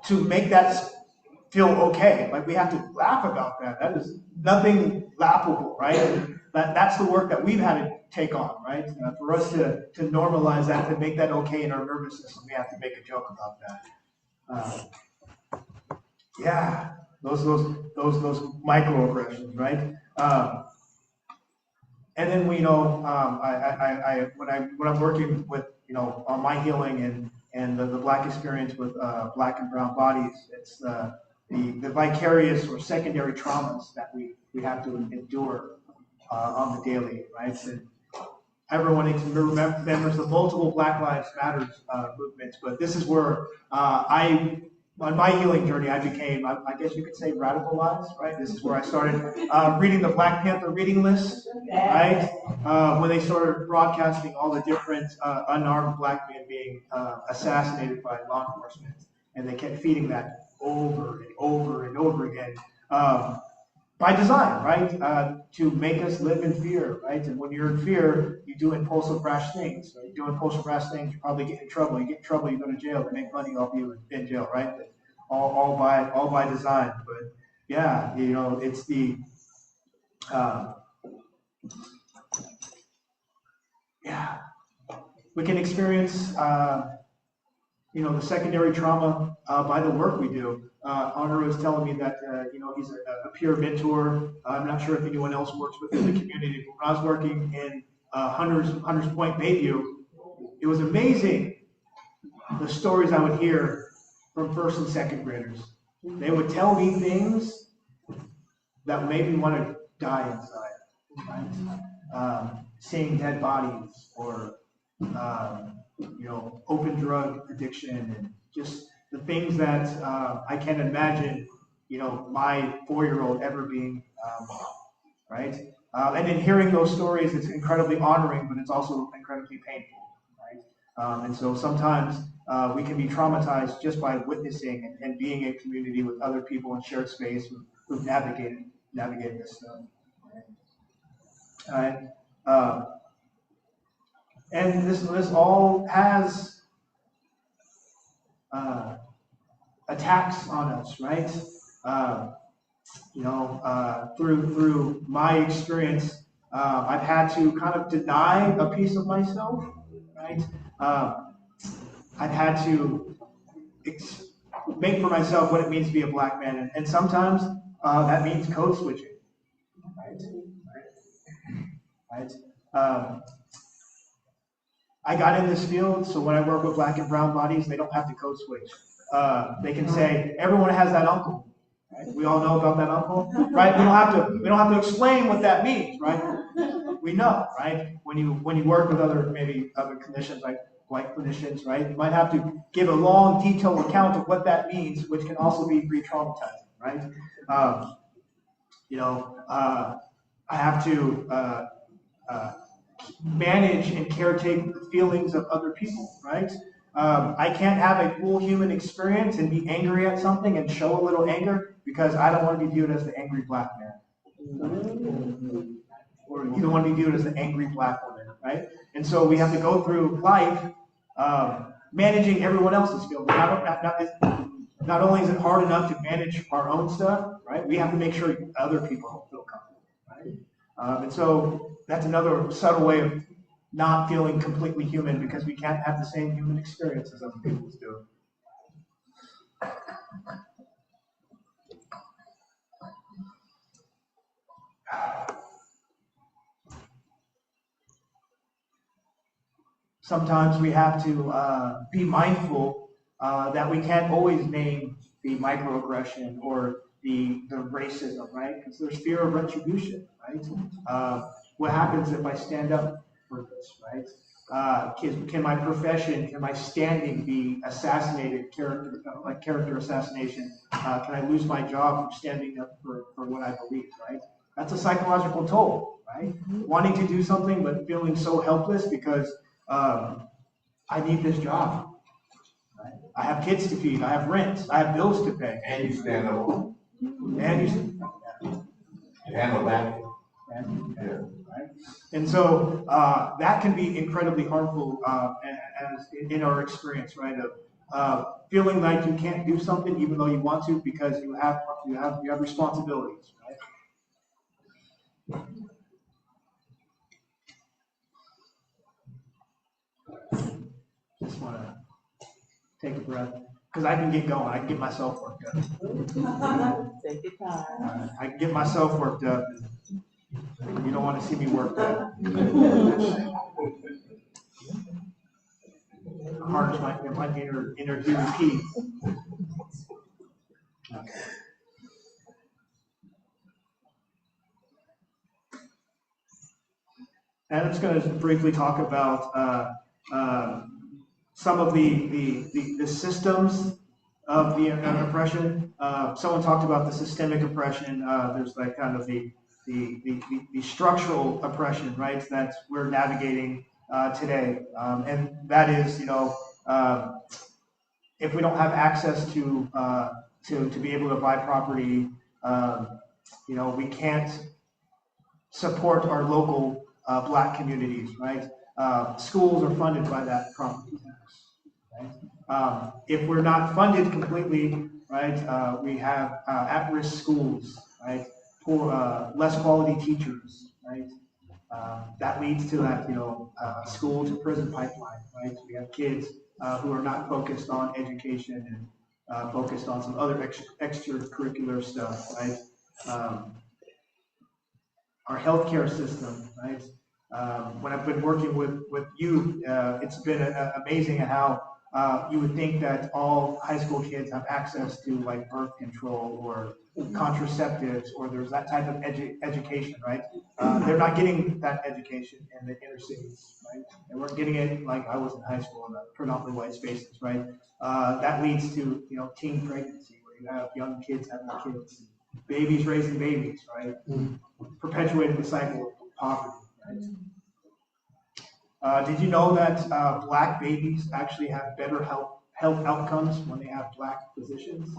to make that feel okay. Like we have to laugh about that. That is nothing laughable, right? That's the work that we've had to take on, right? For us to normalize that, to make that okay in our nervous system, we have to make a joke about that. Yeah, those microaggressions, right? And then when I'm working with on my healing and the Black experience with Black and brown bodies, it's the vicarious or secondary traumas that we have to endure on the daily, right? And everyone remembers the multiple Black Lives Matter movements, but this is where on my healing journey, I became, I guess you could say, radicalized, right? This is where I started reading the Black Panther reading list, right? When they started broadcasting all the different unarmed Black men being assassinated by law enforcement, and they kept feeding that over and over and over again. By design, right? To make us live in fear, right? And when you're in fear, you do impulsive, rash things. So you do impulsive, rash things, you probably get in trouble. You get in trouble, you go to jail. They make money off you in jail, right? All by design. But yeah, it's the we can experience the secondary trauma by the work we do. Honor was telling me that he's a peer mentor. I'm not sure if anyone else works within the community. But when I was working in Hunters Point, Bayview, it was amazing the stories I would hear from first and second graders. They would tell me things that made me want to die inside. Right? seeing dead bodies or, open drug addiction and just the things that I can't imagine, my 4-year-old ever being, right? And in hearing those stories, it's incredibly honoring, but it's also incredibly painful, right? And so sometimes we can be traumatized just by witnessing and being in community with other people in shared space who've navigated this stuff. Right? And this all has attacks on us, right? Through my experience, I've had to kind of deny a piece of myself, right? I've had to make for myself what it means to be a black man, and sometimes that means code switching, right? I got in this field, so when I work with black and brown bodies, they don't have to code switch. They can say, everyone has that uncle. Right? We all know about that uncle, right? We don't have to explain what that means, right? We know, right? When you work with other clinicians, like white clinicians, right? You might have to give a long, detailed account of what that means, which can also be re-traumatizing, right? I have to manage and caretake the feelings of other people, right? I can't have a full human experience and be angry at something and show a little anger because I don't want to be viewed as the angry black man. Or you don't want to be viewed as the angry black woman, right? And so we have to go through life managing everyone else's feelings. Not only is it hard enough to manage our own stuff, right? We have to make sure other people feel comfortable, right? And so that's another subtle way of not feeling completely human because we can't have the same human experience as other people do. Sometimes we have to be mindful that we can't always name the microaggression or the racism, right? Because there's fear of retribution, right? What happens if I stand up for this, right? Can my profession, can my standing be assassinated, character assassination? Can I lose my job from standing up for what I believe, right? That's a psychological toll, right? Wanting to do something but feeling so helpless because I need this job. Right? I have kids to feed, I have rent, I have bills to pay. And you stand up. And you handle that. Yeah. Right? And so that can be incredibly harmful as in our experience, right? Of feeling like you can't do something even though you want to because you have responsibilities, right? Just want to take a breath because I can get going. I can get myself worked up. Take your time. I can get myself worked up. You don't want to see me worked up. Heart might be inner human peace. Okay. And I'm just going to briefly talk about some of the systems of the oppression. Someone talked about the systemic oppression. There's like kind of the structural oppression, right? That we're navigating today, and that is, if we don't have access to be able to buy property, we can't support our local black communities, right? Schools are funded by that property tax, right? If we're not funded completely, right, we have at-risk schools, right? Poor, less quality teachers, right? That leads to that, school to prison pipeline, right? We have kids who are not focused on education and focused on some other extracurricular stuff, right? Our healthcare system, right? When I've been working with youth, it's been amazing at how you would think that all high school kids have access to like birth control or contraceptives, or there's that type of education, right? They're not getting that education in the inner cities, right? They weren't getting it like I was in high school in the predominantly white spaces, right? That leads to, teen pregnancy, where you have young kids having kids, babies raising babies, right? Perpetuating the cycle of poverty, right? Did you know that black babies actually have better health outcomes when they have black physicians?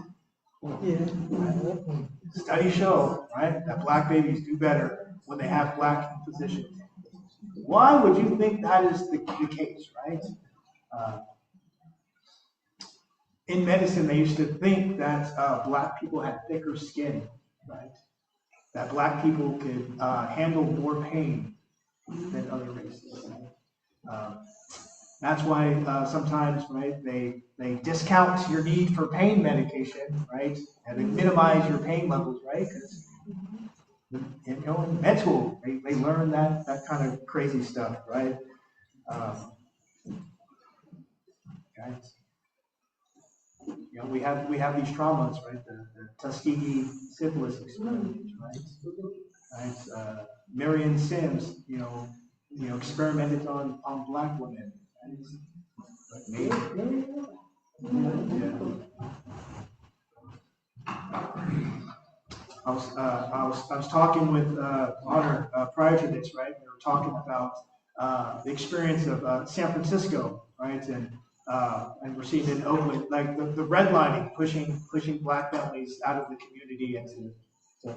Yeah. Studies show, right, that black babies do better when they have black physicians. Why would you think that is the case, right? In medicine, they used to think that black people had thicker skin, right? That black people could handle more pain than other races. Right? That's why sometimes, right, they discount your need for pain medication, right, and they minimize your pain levels, right, because in med school they learn that kind of crazy stuff, right? Guys, we have these traumas, right? The Tuskegee syphilis experiment, right? Marion Sims, experimented on black women. Like me. Yeah. I was talking with Honor prior to this, right? We were talking about the experience of San Francisco, right? And we're seeing in Oakland, like the redlining, pushing black families out of the community into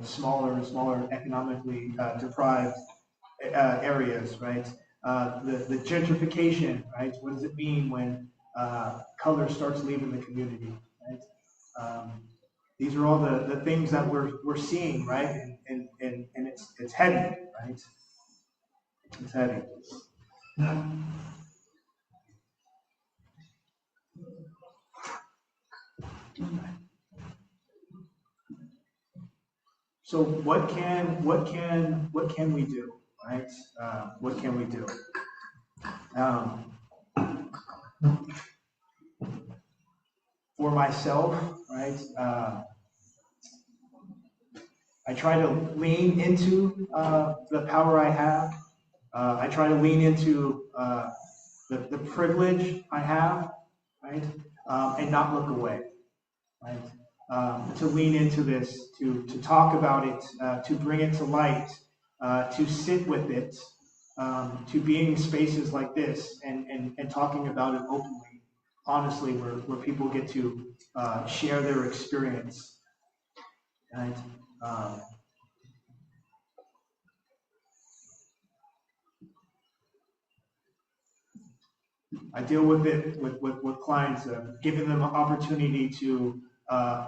smaller and smaller economically deprived areas, right? The gentrification, right? What does it mean when color starts leaving the community, right? These are all the things that we're seeing, right? And it's heavy, right? It's heavy. So what can we do, right? What can we do? For myself, right? I try to lean into the power I have. I try to lean into the privilege I have, right? And not look away, right? To lean into this, to talk about it, to bring it to light, to sit with it, to being in spaces like this and talking about it openly, honestly, where people get to share their experience, right? I deal with it with clients, giving them an opportunity to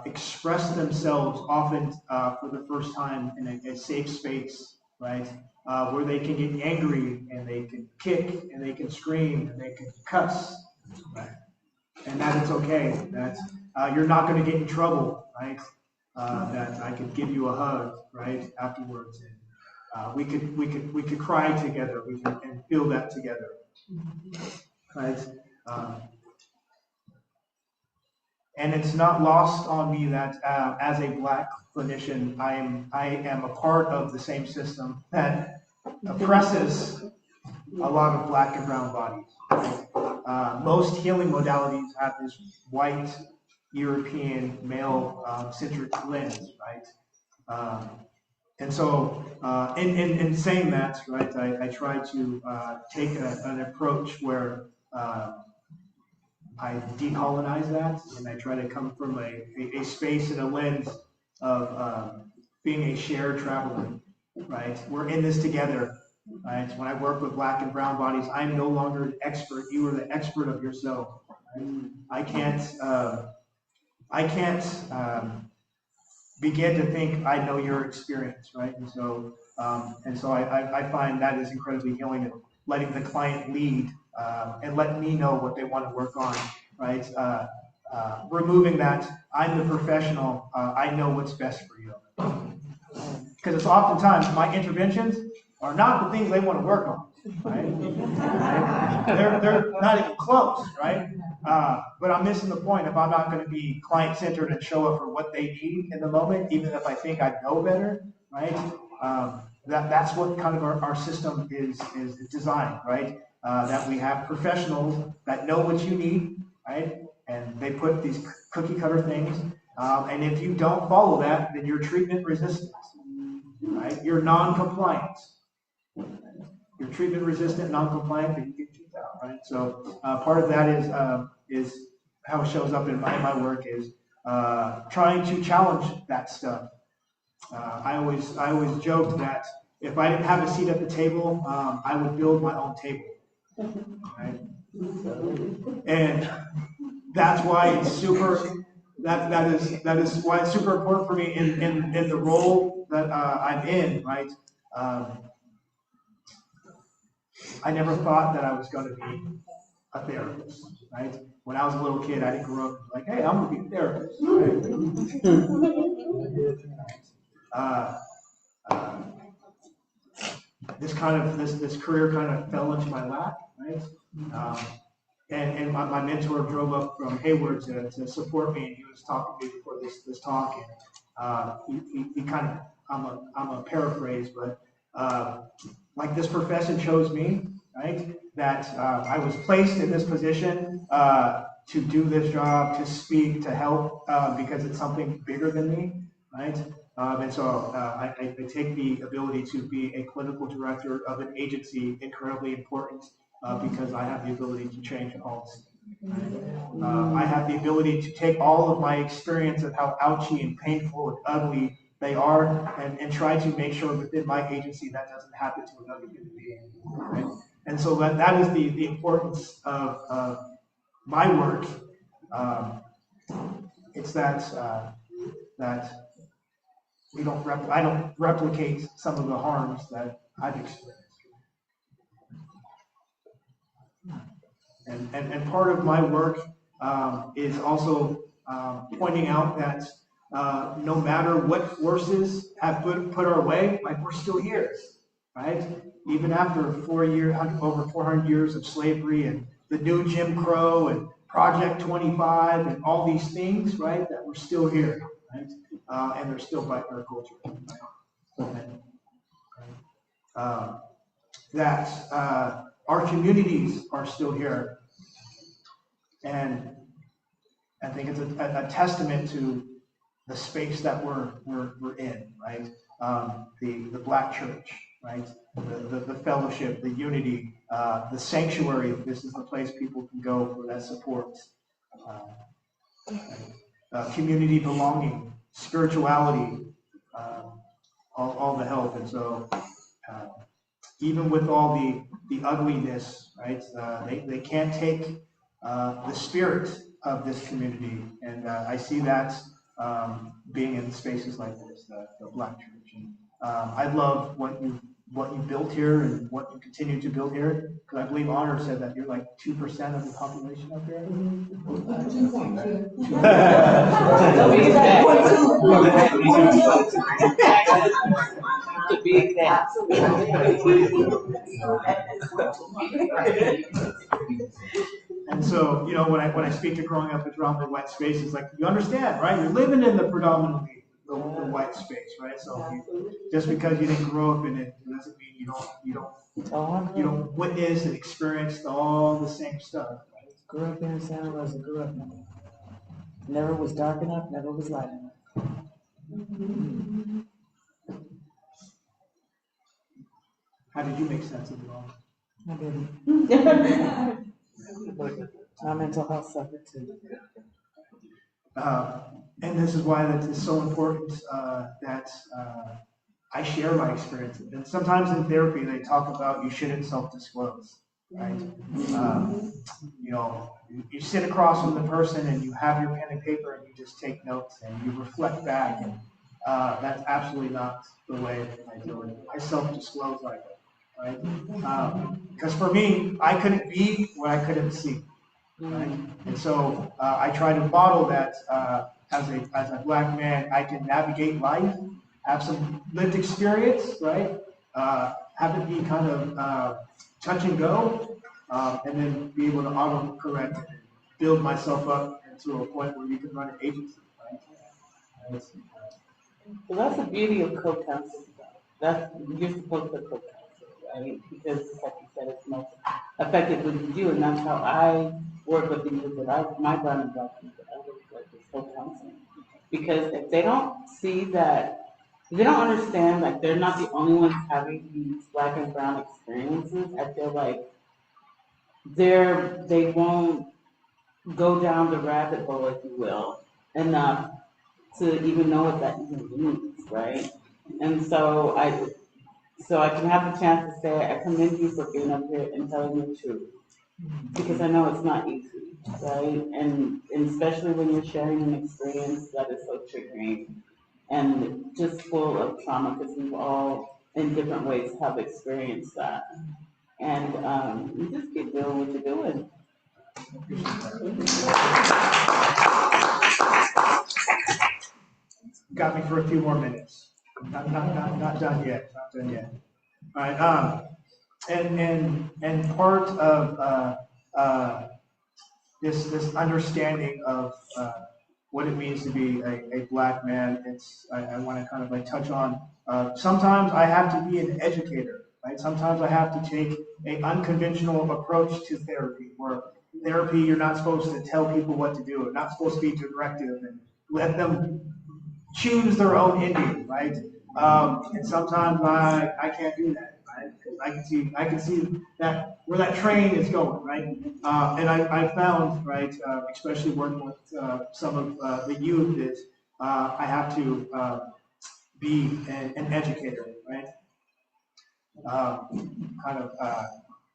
express themselves, often for the first time in a safe space, right? Where they can get angry and they can kick and they can scream and they can cuss, right? And that it's okay. That you're not going to get in trouble, right? That I could give you a hug, right, afterwards, and we could cry together. We can feel that together, right? And it's not lost on me that as a black clinician, I am a part of the same system that oppresses a lot of black and brown bodies. Right? Most healing modalities have this white, European, male-centric lens, right? And so, in saying that, right, I try to take an approach where I decolonize that, and I try to come from a space and a lens of being a shared traveler, right? We're in this together, right? When I work with black and brown bodies, I'm no longer an expert. You are the expert of yourself. Right? I can't begin to think I know your experience, right? And so I find that is incredibly healing, and letting the client lead and let me know what they want to work on, right? Removing that, I'm the professional, I know what's best for you. Because it's oftentimes my interventions, are not the things they want to work on, right? They're not even close, right? But I'm missing the point if I'm not going to be client-centered and show up for what they need in the moment, even if I think I know better, right? That's what kind of our system is designed, right? That we have professionals that know what you need, right? And they put these cookie cutter things. And if you don't follow that, then you're treatment resistant, right? You're non-compliant. You're treatment resistant, non-compliant, then you get kicked out, right? So part of that is how it shows up in my work is trying to challenge that stuff. I always joked that if I didn't have a seat at the table, I would build my own table, right? And that's why it's super. That is why it's super important for me in the role that I'm in, right? I never thought that I was going to be a therapist, right? When I was a little kid, I didn't grow up like, hey, I'm going to be a therapist, right? This career kind of fell into my lap, right? And my mentor drove up from Hayward to support me, and he was talking to me before this talk, and he kind of, I'm a paraphrase, but like this profession chose me, right? That I was placed in this position to do this job, to speak, to help, because it's something bigger than me, right? And so I take the ability to be a clinical director of an agency incredibly important because I have the ability to change policy. I have the ability to take all of my experience of how ouchy and painful and ugly they are and try to make sure within my agency that doesn't happen to another human being. Right? And so that is the importance of my work. It's that I don't replicate some of the harms that I've experienced. And part of my work is also pointing out that no matter what forces have put our way, like we're still here, right? Even after over 400 years of slavery and the new Jim Crow and Project 25 and all these things, right? That we're still here, right? And they're still fighting our culture. That our communities are still here. And I think it's a testament to the space that we're in, right? The Black church, right? The fellowship, the unity, the sanctuary. This is the place people can go for that support. Community belonging, spirituality, all the help. And so even with all the ugliness, right? They can't take the spirit of this community, and I see that being in spaces like this, the Black church. And I love what you built here and what you continue to build here, because I believe Honor said that you're like 2% of the population up there. 2.2. To be exact. And so, when I speak to growing up in predominantly white spaces, like, you understand, right? You're living in the predominantly the white space, right? So just because you didn't grow up in it doesn't mean you don't witness and experience all the same stuff. Right? Grew up in Santa Rosa, grew up in it. Never was dark enough, never was light enough. How did you make sense of it all? I didn't. My mental health suffered too. And this is why that is so important that I share my experience. And sometimes in therapy, they talk about you shouldn't self-disclose, right? You sit across from the person and you have your pen and paper and you just take notes and you reflect back. And that's absolutely not the way I do it. I self-disclose like that, right? Because for me, I couldn't be what I couldn't see. Right? And so I try to model that as a Black man, I can navigate life, have some lived experience, right? have it be kind of touch and go, and then be able to auto-correct and build myself up into a point where you can run an agency, right? So that's the beauty of co-counsel. That's, you're supposed to co-counsel, right? Because like you said, it's most effective when you do, and that's how I work with the youth that my brown and black youth that I work with is co-counseling. Because if they don't see that, if they don't understand like they're not the only ones having these black and brown experiences, I feel like they won't go down the rabbit hole, if you will, enough to even know what that even means, right? And so I can have the chance to say I commend you for being up here and telling the truth, because I know it's not easy, right? And especially when you're sharing an experience that is so triggering and just full of trauma, because we've all in different ways have experienced that. And you just keep doing what you're doing. Got me for a few more minutes. Not done yet. Not done yet. All right. And part of this understanding of what it means to be a black man, I want to kind of like touch on. Sometimes I have to be an educator, right? Sometimes I have to take an unconventional approach to therapy, where therapy you're not supposed to tell people what to do. You're not supposed to be directive and let them choose their own ending, right? And sometimes I can't do that, right? Because I can see that where that train is going, right? And I found, right, especially working with some of the youth, is I have to be an educator, right? Kind of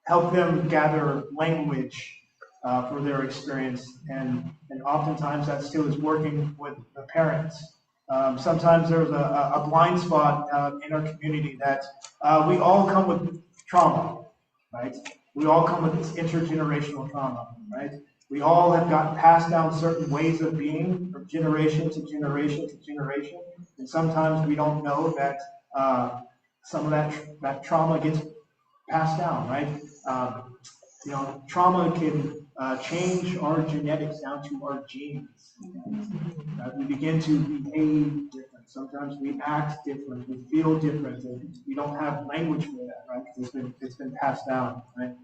help them gather language for their experience, and oftentimes that still is working with the parents. Sometimes there's a blind spot in our community that we all come with trauma, right? We all come with this intergenerational trauma, right? We all have gotten passed down certain ways of being from generation to generation to generation, and sometimes we don't know that some of that trauma gets passed down, right? Trauma can change our genetics down to our genes. We begin to behave different. Sometimes we act different. We feel different, and we don't have language for that, right? Because it's been passed down, right?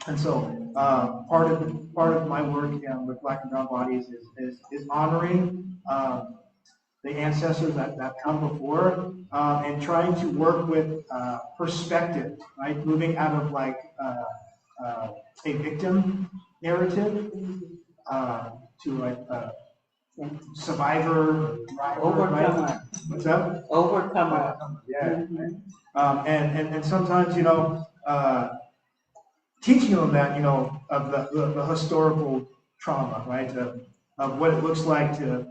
And so part of my work with Black and Brown Bodies is honoring the ancestors that come before, and trying to work with perspective, right? Moving out of like a victim narrative to like survivor, Overcomer. right? What's that? Overcomer. Yeah. And sometimes, teaching them that, of the historical trauma, right? Of what it looks like to,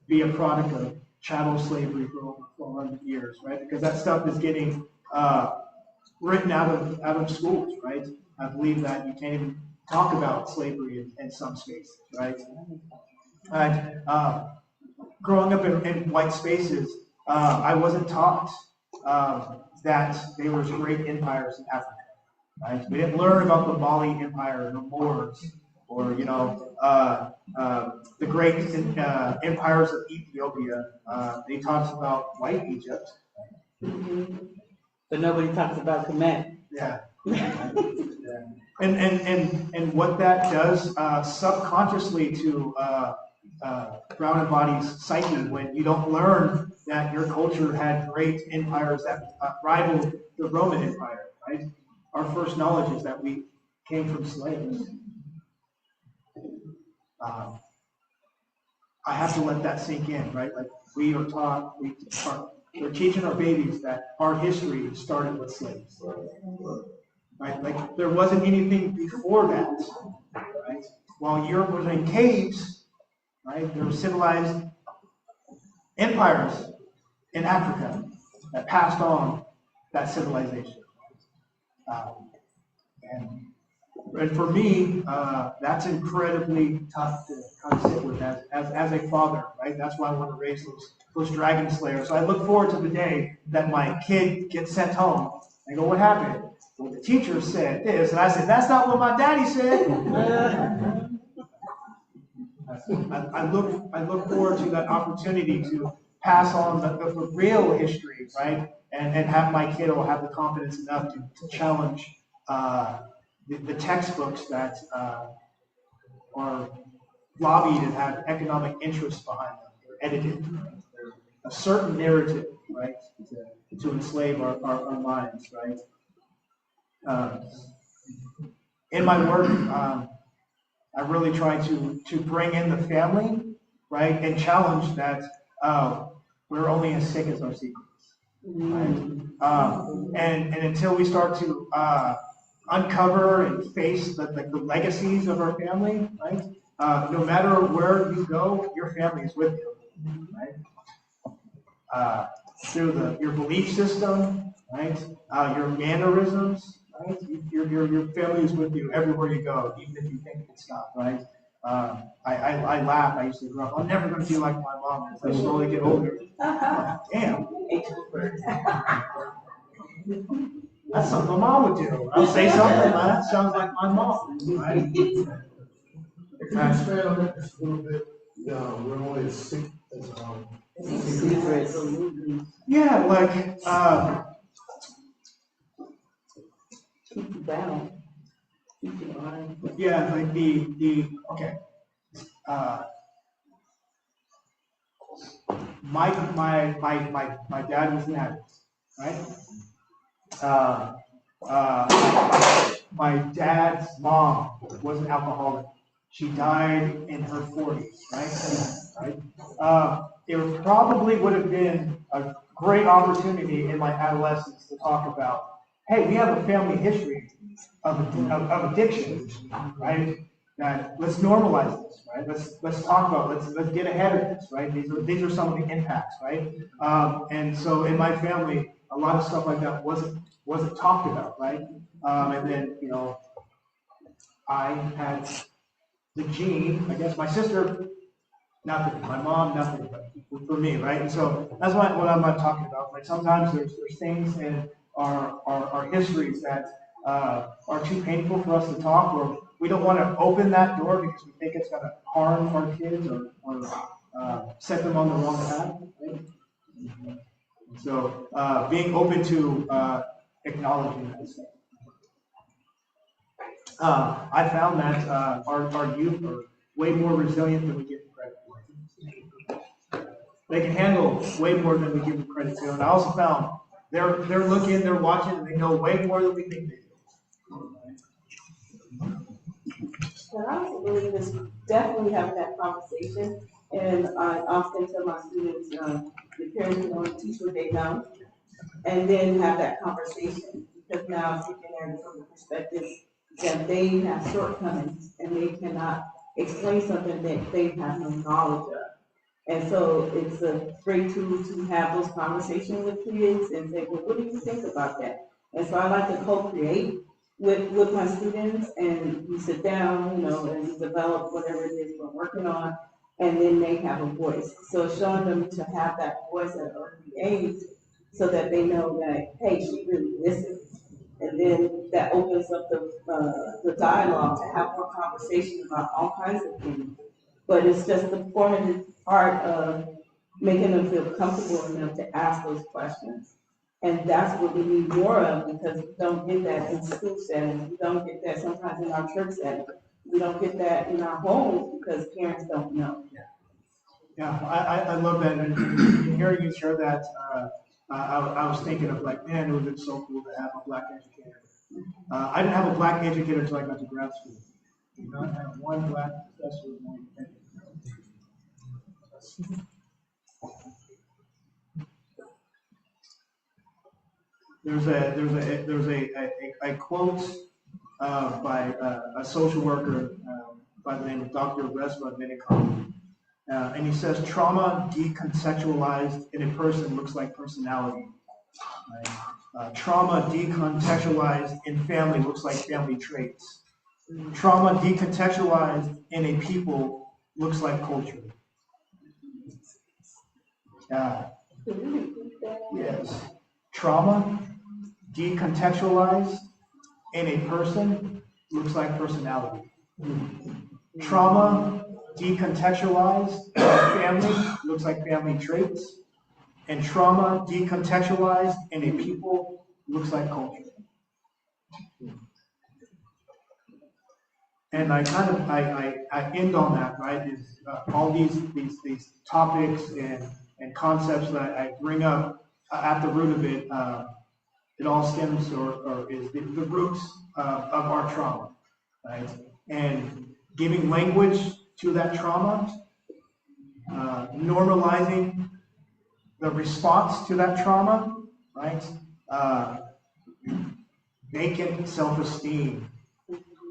be a product of chattel slavery for over 400 years, right? Because that stuff is getting written out of schools, right? I believe that you can't even talk about slavery in some spaces, right? And growing up in white spaces, I wasn't taught that there was great empires in Africa, right? We didn't learn about the Mali Empire, the Moors, or the great empires of Ethiopia. They talked about white Egypt, But nobody talks about Kemet. yeah. And what that does subconsciously to brown and body's psyche, when you don't learn that your culture had great empires that rivaled the Roman Empire, right? Our first knowledge is that we came from slaves. I have to let that sink in, right? Like we are taught, we're teaching our babies that our history started with slaves, right? Like there wasn't anything before that, right? While Europe was in caves, right? There were civilized empires in Africa that passed on that civilization. And for me, that's incredibly tough to kind of sit with as a father, right? That's why I want to raise those dragon slayers. So I look forward to the day that my kid gets sent home. I go, what happened? Well, the teacher said this, and I said, that's not what my daddy said. I look forward to that opportunity to pass on the real history, right? And have my kid will have the confidence enough to challenge the textbooks that are lobbied and have economic interests behind them. They're edited. They're a certain narrative, right, to enslave our minds, right? In my work, I really try to bring in the family, right, and challenge that we're only as sick as our secrets, right? And until we start to uncover and face the legacies of our family, right? No matter where you go, your family is with you, right? Through your belief system, right? Your mannerisms, right? Your family is with you everywhere you go, even if you think it's not, right? I laugh. I used to grow up, I'm never going to be like my mom as I slowly get older. Damn. That's something my mom would do. I'll say something, that sounds like my mom, right? If you expand on that just a little bit, we're only as sick as Secrets. Yeah, like, Keep you bound. Keep you on. yeah, like okay. My dad was an addict, right? My dad's mom was an alcoholic. She died in her 40s, right? It probably would have been a great opportunity in my adolescence to talk about, hey, we have a family history of addiction, right? That let's normalize this, right? Let's talk about it. Let's get ahead of this, right? These are some of the impacts, right? And so in my family, a lot of stuff like that wasn't talked about, right? And then I had the gene. I guess my sister, nothing. My mom, nothing. But for me, right? And so that's what I'm not talking about. Like sometimes there's things in our histories that are too painful for us to talk, or we don't want to open that door because we think it's going to harm our kids or set them on the wrong path. Right? So being open to acknowledging that stuff. I found that our youth are way more resilient than we give them credit for. They can handle way more than we give them credit to. And I also found they're looking, they're watching, and they know way more than we think they do. But I also believe it's definitely having that conversation, and I often tell my students, the parents want to teach what they know, and then have that conversation, because now taking it from the perspective that they have shortcomings and they cannot explain something that they have no knowledge of. And so it's a great tool to have those conversations with kids and say, well, what do you think about that? And so I like to co-create with my students, and we sit down, and we develop whatever it is we're working on, and then they have a voice. So showing them to have that voice at an early age so that they know that, hey, she really listens. And then that opens up the dialogue to have more conversation about all kinds of things. But it's just the formative part of making them feel comfortable enough to ask those questions. And that's what we need more of, because we don't get that in school settings. We don't get that sometimes in our church settings. We don't get that in our homes because parents don't know. Yeah, I love that. And hearing you share that, I was thinking of like, man, it would have been so cool to have a black educator. I didn't have a black educator until I got to grad school. I did not have one black professor in my education. There's a quote by a social worker by the name of Dr. Resma Minikon, and he says, trauma decontextualized in a person looks like personality. Right? Trauma decontextualized in family looks like family traits. Trauma decontextualized in a people looks like culture. Yes. Trauma decontextualized in a person looks like personality. Trauma decontextualized in a family looks like family traits. And trauma decontextualized in a people looks like culture. And I kind of I end on that, right? Is all these topics and concepts that I bring up at the root of it. It all stems or is the roots of our trauma, right? And giving language to that trauma, normalizing the response to that trauma, right? Vacant self-esteem,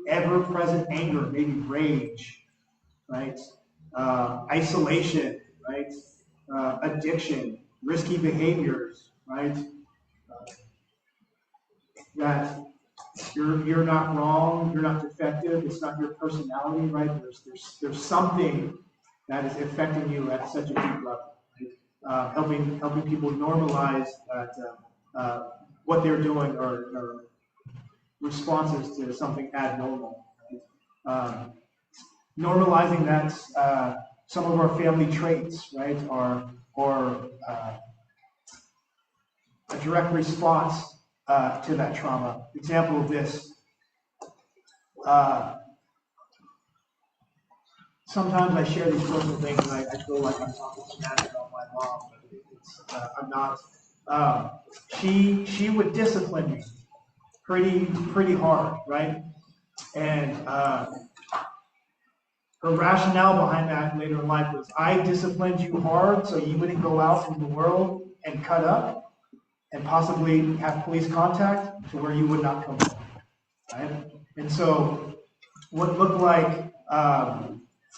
ever-present anger, maybe rage, right? Isolation, right? Addiction, risky behaviors, right? That you're not wrong, you're not defective, it's not your personality, right? There's something that is affecting you at such a deep level. Right? Helping people normalize that what they're doing are responses to something abnormal. Right? Normalizing that some of our family traits, right, are a direct response to that trauma. Example of this. Sometimes I share these personal things and I feel like I'm talking smack about my mom, but I'm not. She would discipline me pretty hard, right? And her rationale behind that later in life was, I disciplined you hard so you wouldn't go out in the world and cut up and possibly have police contact to where you would not come home, right? And so what looked like, I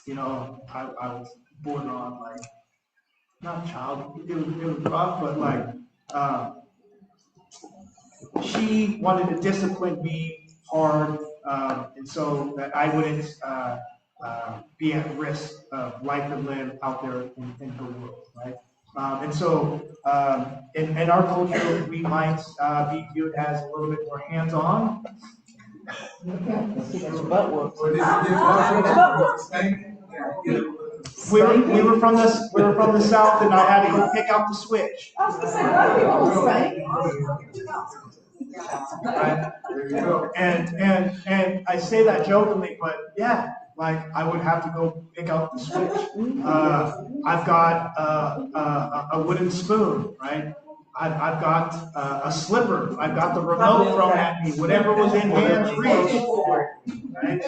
was born on like, not child, it was rough, but like, she wanted to discipline me hard, and so that I wouldn't be at risk of life and limb out there in the world, right? And so in our culture, we might be viewed as a little bit more hands-on. We were from the South, and I had to go pick out the switch. I was right? And I say that jokingly, but yeah, like I would have to go pick out the switch. I've got a wooden spoon, right? I've got a slipper. I've got the remote thrown at me. Whatever was in hands reach, right?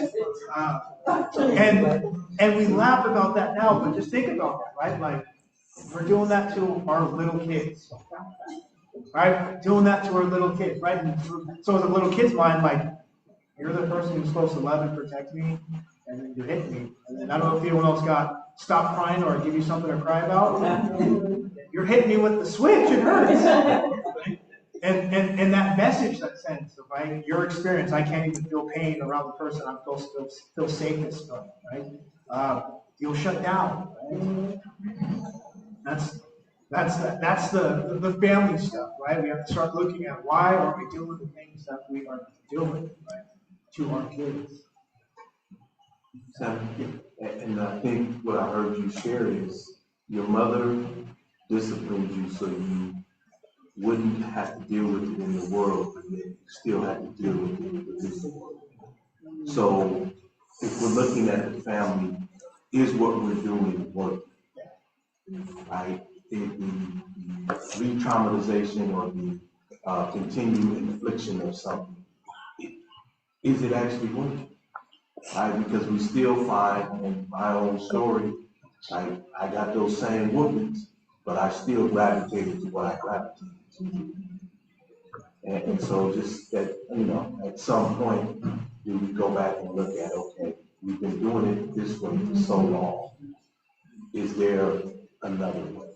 And we laugh about that now, but just think about that, right? Like we're doing that to our little kids, right? Doing that to our little kids, right? And so as a little kid's mind, like you're the person who's supposed to love and protect me, and then you hit me, and then I don't know if anyone else got stop crying or give you something to cry about. You're hitting me with the switch, it hurts. Right? And that message that sends, right? Your experience, I can't even feel pain around the person I'm supposed to feel safest from, right? You'll shut down, right? That's the family stuff, right? We have to start looking at why are we doing the things that we are doing, right, to our kids. Sam, and I think what I heard you share is your mother disciplined you so you wouldn't have to deal with it in the world, but yet you still have to deal with it within the world. So if we're looking at the family, is what we're doing work, right? The re-traumatization or the continued infliction of something, is it actually working? Right? Because we still find in my own story, right, I got those same whoopings, but I still gravitated to what I gravitated to. And so just that, at some point, do we go back and look at, okay, we've been doing it this way for so long. Is there another way?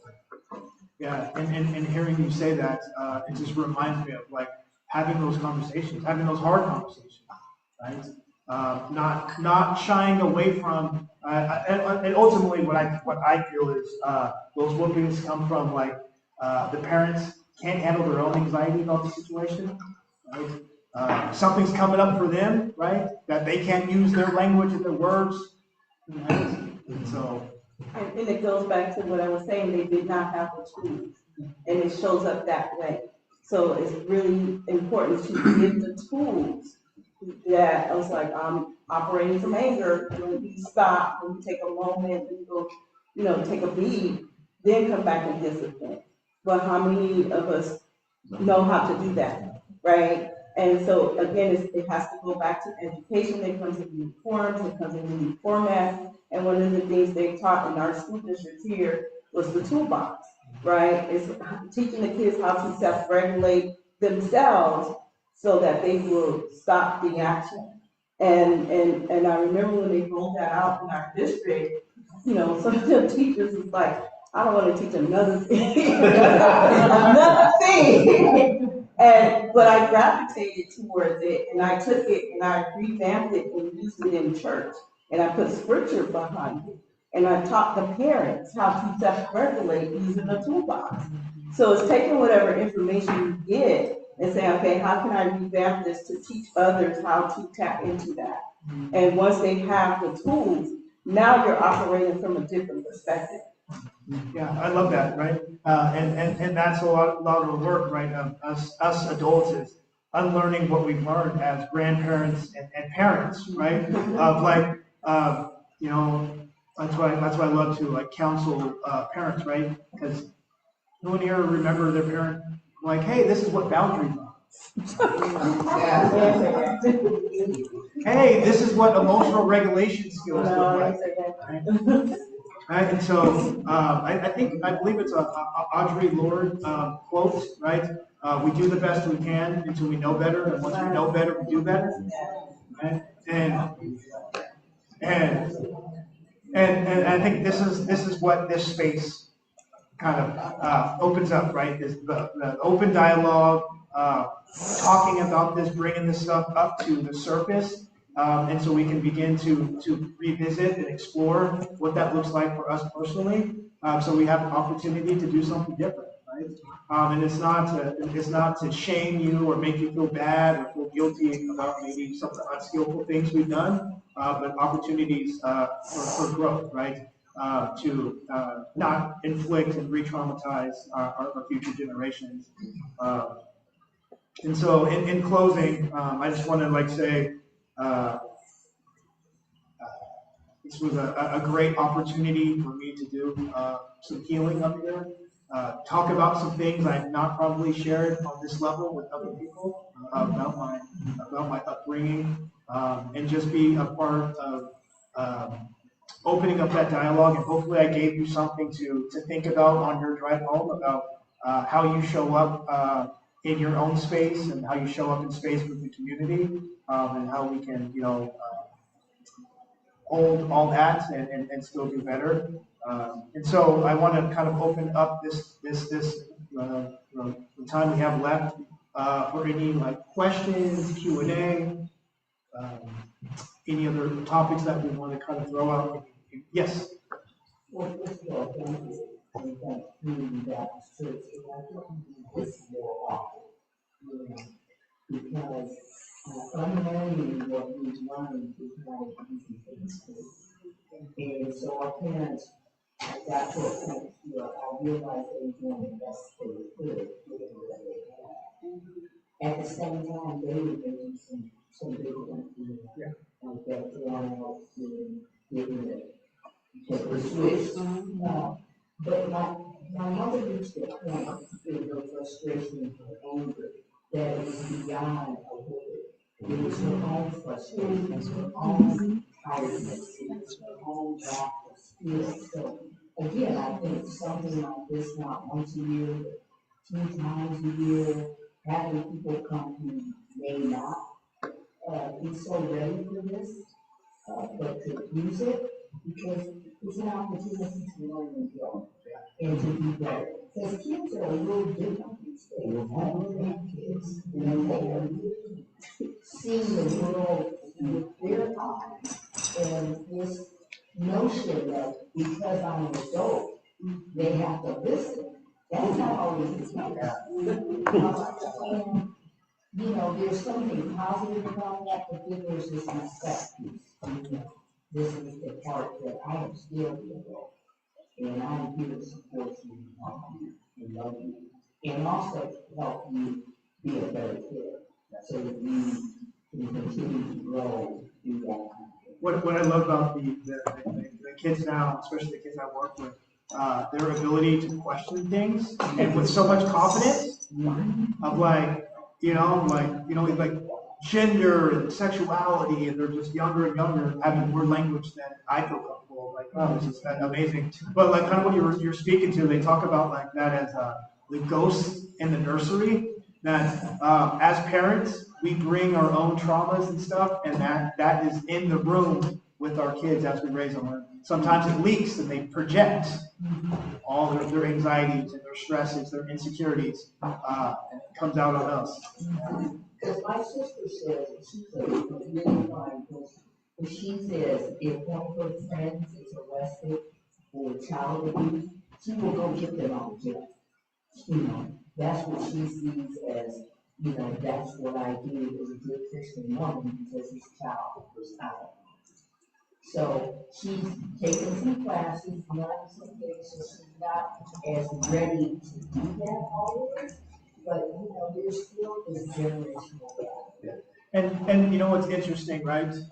Yeah, and hearing you say that, it just reminds me of like having those conversations, having those hard conversations, right? not shying away from, and ultimately what I feel is those whoopings come from like the parents can't handle their own anxiety about the situation, right? Something's coming up for them, right? That they can't use their language and their words, right? And so. And it goes back to what I was saying, they did not have the tools, and it shows up that way. So it's really important to give the tools that I was like, I'm operating from anger, when you stop, when you take a moment, when you go, take a beat, then come back and discipline. But how many of us know how to do that, right? And so again, it has to go back to education. It comes in new forms, it comes in new formats. And one of the things they taught in our school district here was the toolbox, right? It's teaching the kids how to self-regulate themselves so that they will stop the action. And I remember when they rolled that out in our district, some of the teachers was like, I don't want to teach another thing, another thing. But I gravitated towards it, and I took it and I revamped it and used it in church. And I put scripture behind it. And I taught the parents how to self-regulate using the toolbox. So it's taking whatever information you get and saying, okay, how can I revamp this to teach others how to tap into that? And once they have the tools, now you're operating from a different perspective. Yeah, I love that, right? And that's a lot of the work, right? Us adults is unlearning what we've learned as grandparents and parents, right? Of like, that's why I love to like counsel parents, right? Because no one here remember their parent like, hey, this is what boundaries are. Hey, this is what emotional regulation skills look like. Right? And so I believe it's a Audre Lorde quote, right? We do the best we can until we know better, and once we know better, we do better. Right? And I think this is what this space kind of opens up, right? Is the open dialogue, talking about this, bringing this stuff up to the surface. And so we can begin to revisit and explore what that looks like for us personally. So we have an opportunity to do something different, right? And it's not to shame you or make you feel bad or feel guilty about maybe some of the unskillful things we've done, but opportunities for growth, right? To not inflict and re-traumatize our future generations. And so in closing, I just want to say, this was a great opportunity for me to do some healing up here, talk about some things I've not probably shared on this level with other people about my upbringing, and just be a part of opening up that dialogue. And hopefully I gave you something to think about on your drive home about how you show up in your own space and how you show up in space with the community, and how we can, hold all that and still do better. And so I want to kind of open up this the time we have left for any questions, Q&A, any other topics that we want to kind of throw out. Yes. Well, first of all, thank you. And thank Community Baptist Church. I think this more often, because unlearning what we've learned is not an easy thing to do. And so our parents got to a point where I realized they were doing the best they could, given what they had. At the same time, they were making some big ones, like that piano, getting it. The switch. But my mother reached a point in her frustration and her anger that it was beyond a word. It was her own frustration, it was her own tiredness, it was her own lack of skill. So again, I think something like this, not once a year, but 2 times a year, having people come who may not be so ready for this, but to use it, because it's an opportunity to learn and grow and to be better. Because kids are a little different these days. I don't think kids, they are seeing the world with their And this notion that because I'm an adult, they have to listen, that's not always the case. And, you know, there's something positive about that, but then there's this respect piece. You know, this is the part that I am still the adult, and I'm here to support you and love you, and also help you be a better kid, so that you can continue to grow through that kind of thing. What I love about the kids now, especially the kids I work with, their ability to question things and with so much confidence of like gender and sexuality, and they're just younger and younger, having more language than I feel comfortable. Like, oh, this is amazing. But like kind of what you're speaking to, they talk about like that as the ghosts in the nursery. That as parents, we bring our own traumas and stuff, and that is in the room with our kids as we raise them. And sometimes it leaks and they project all their anxieties and their stresses, their insecurities, and it comes out on us. Because my sister says, and she's a really fine person, but she says if one of her friends is arrested for child abuse, she will go get them out of jail. You know, that's what she sees as, you know, that's what I do as a good Christian woman because this child was out. So she's taken some classes, learned some things, so she's not as ready to do that always. But, you know, there's still this generational gap. And you know what's interesting, right? As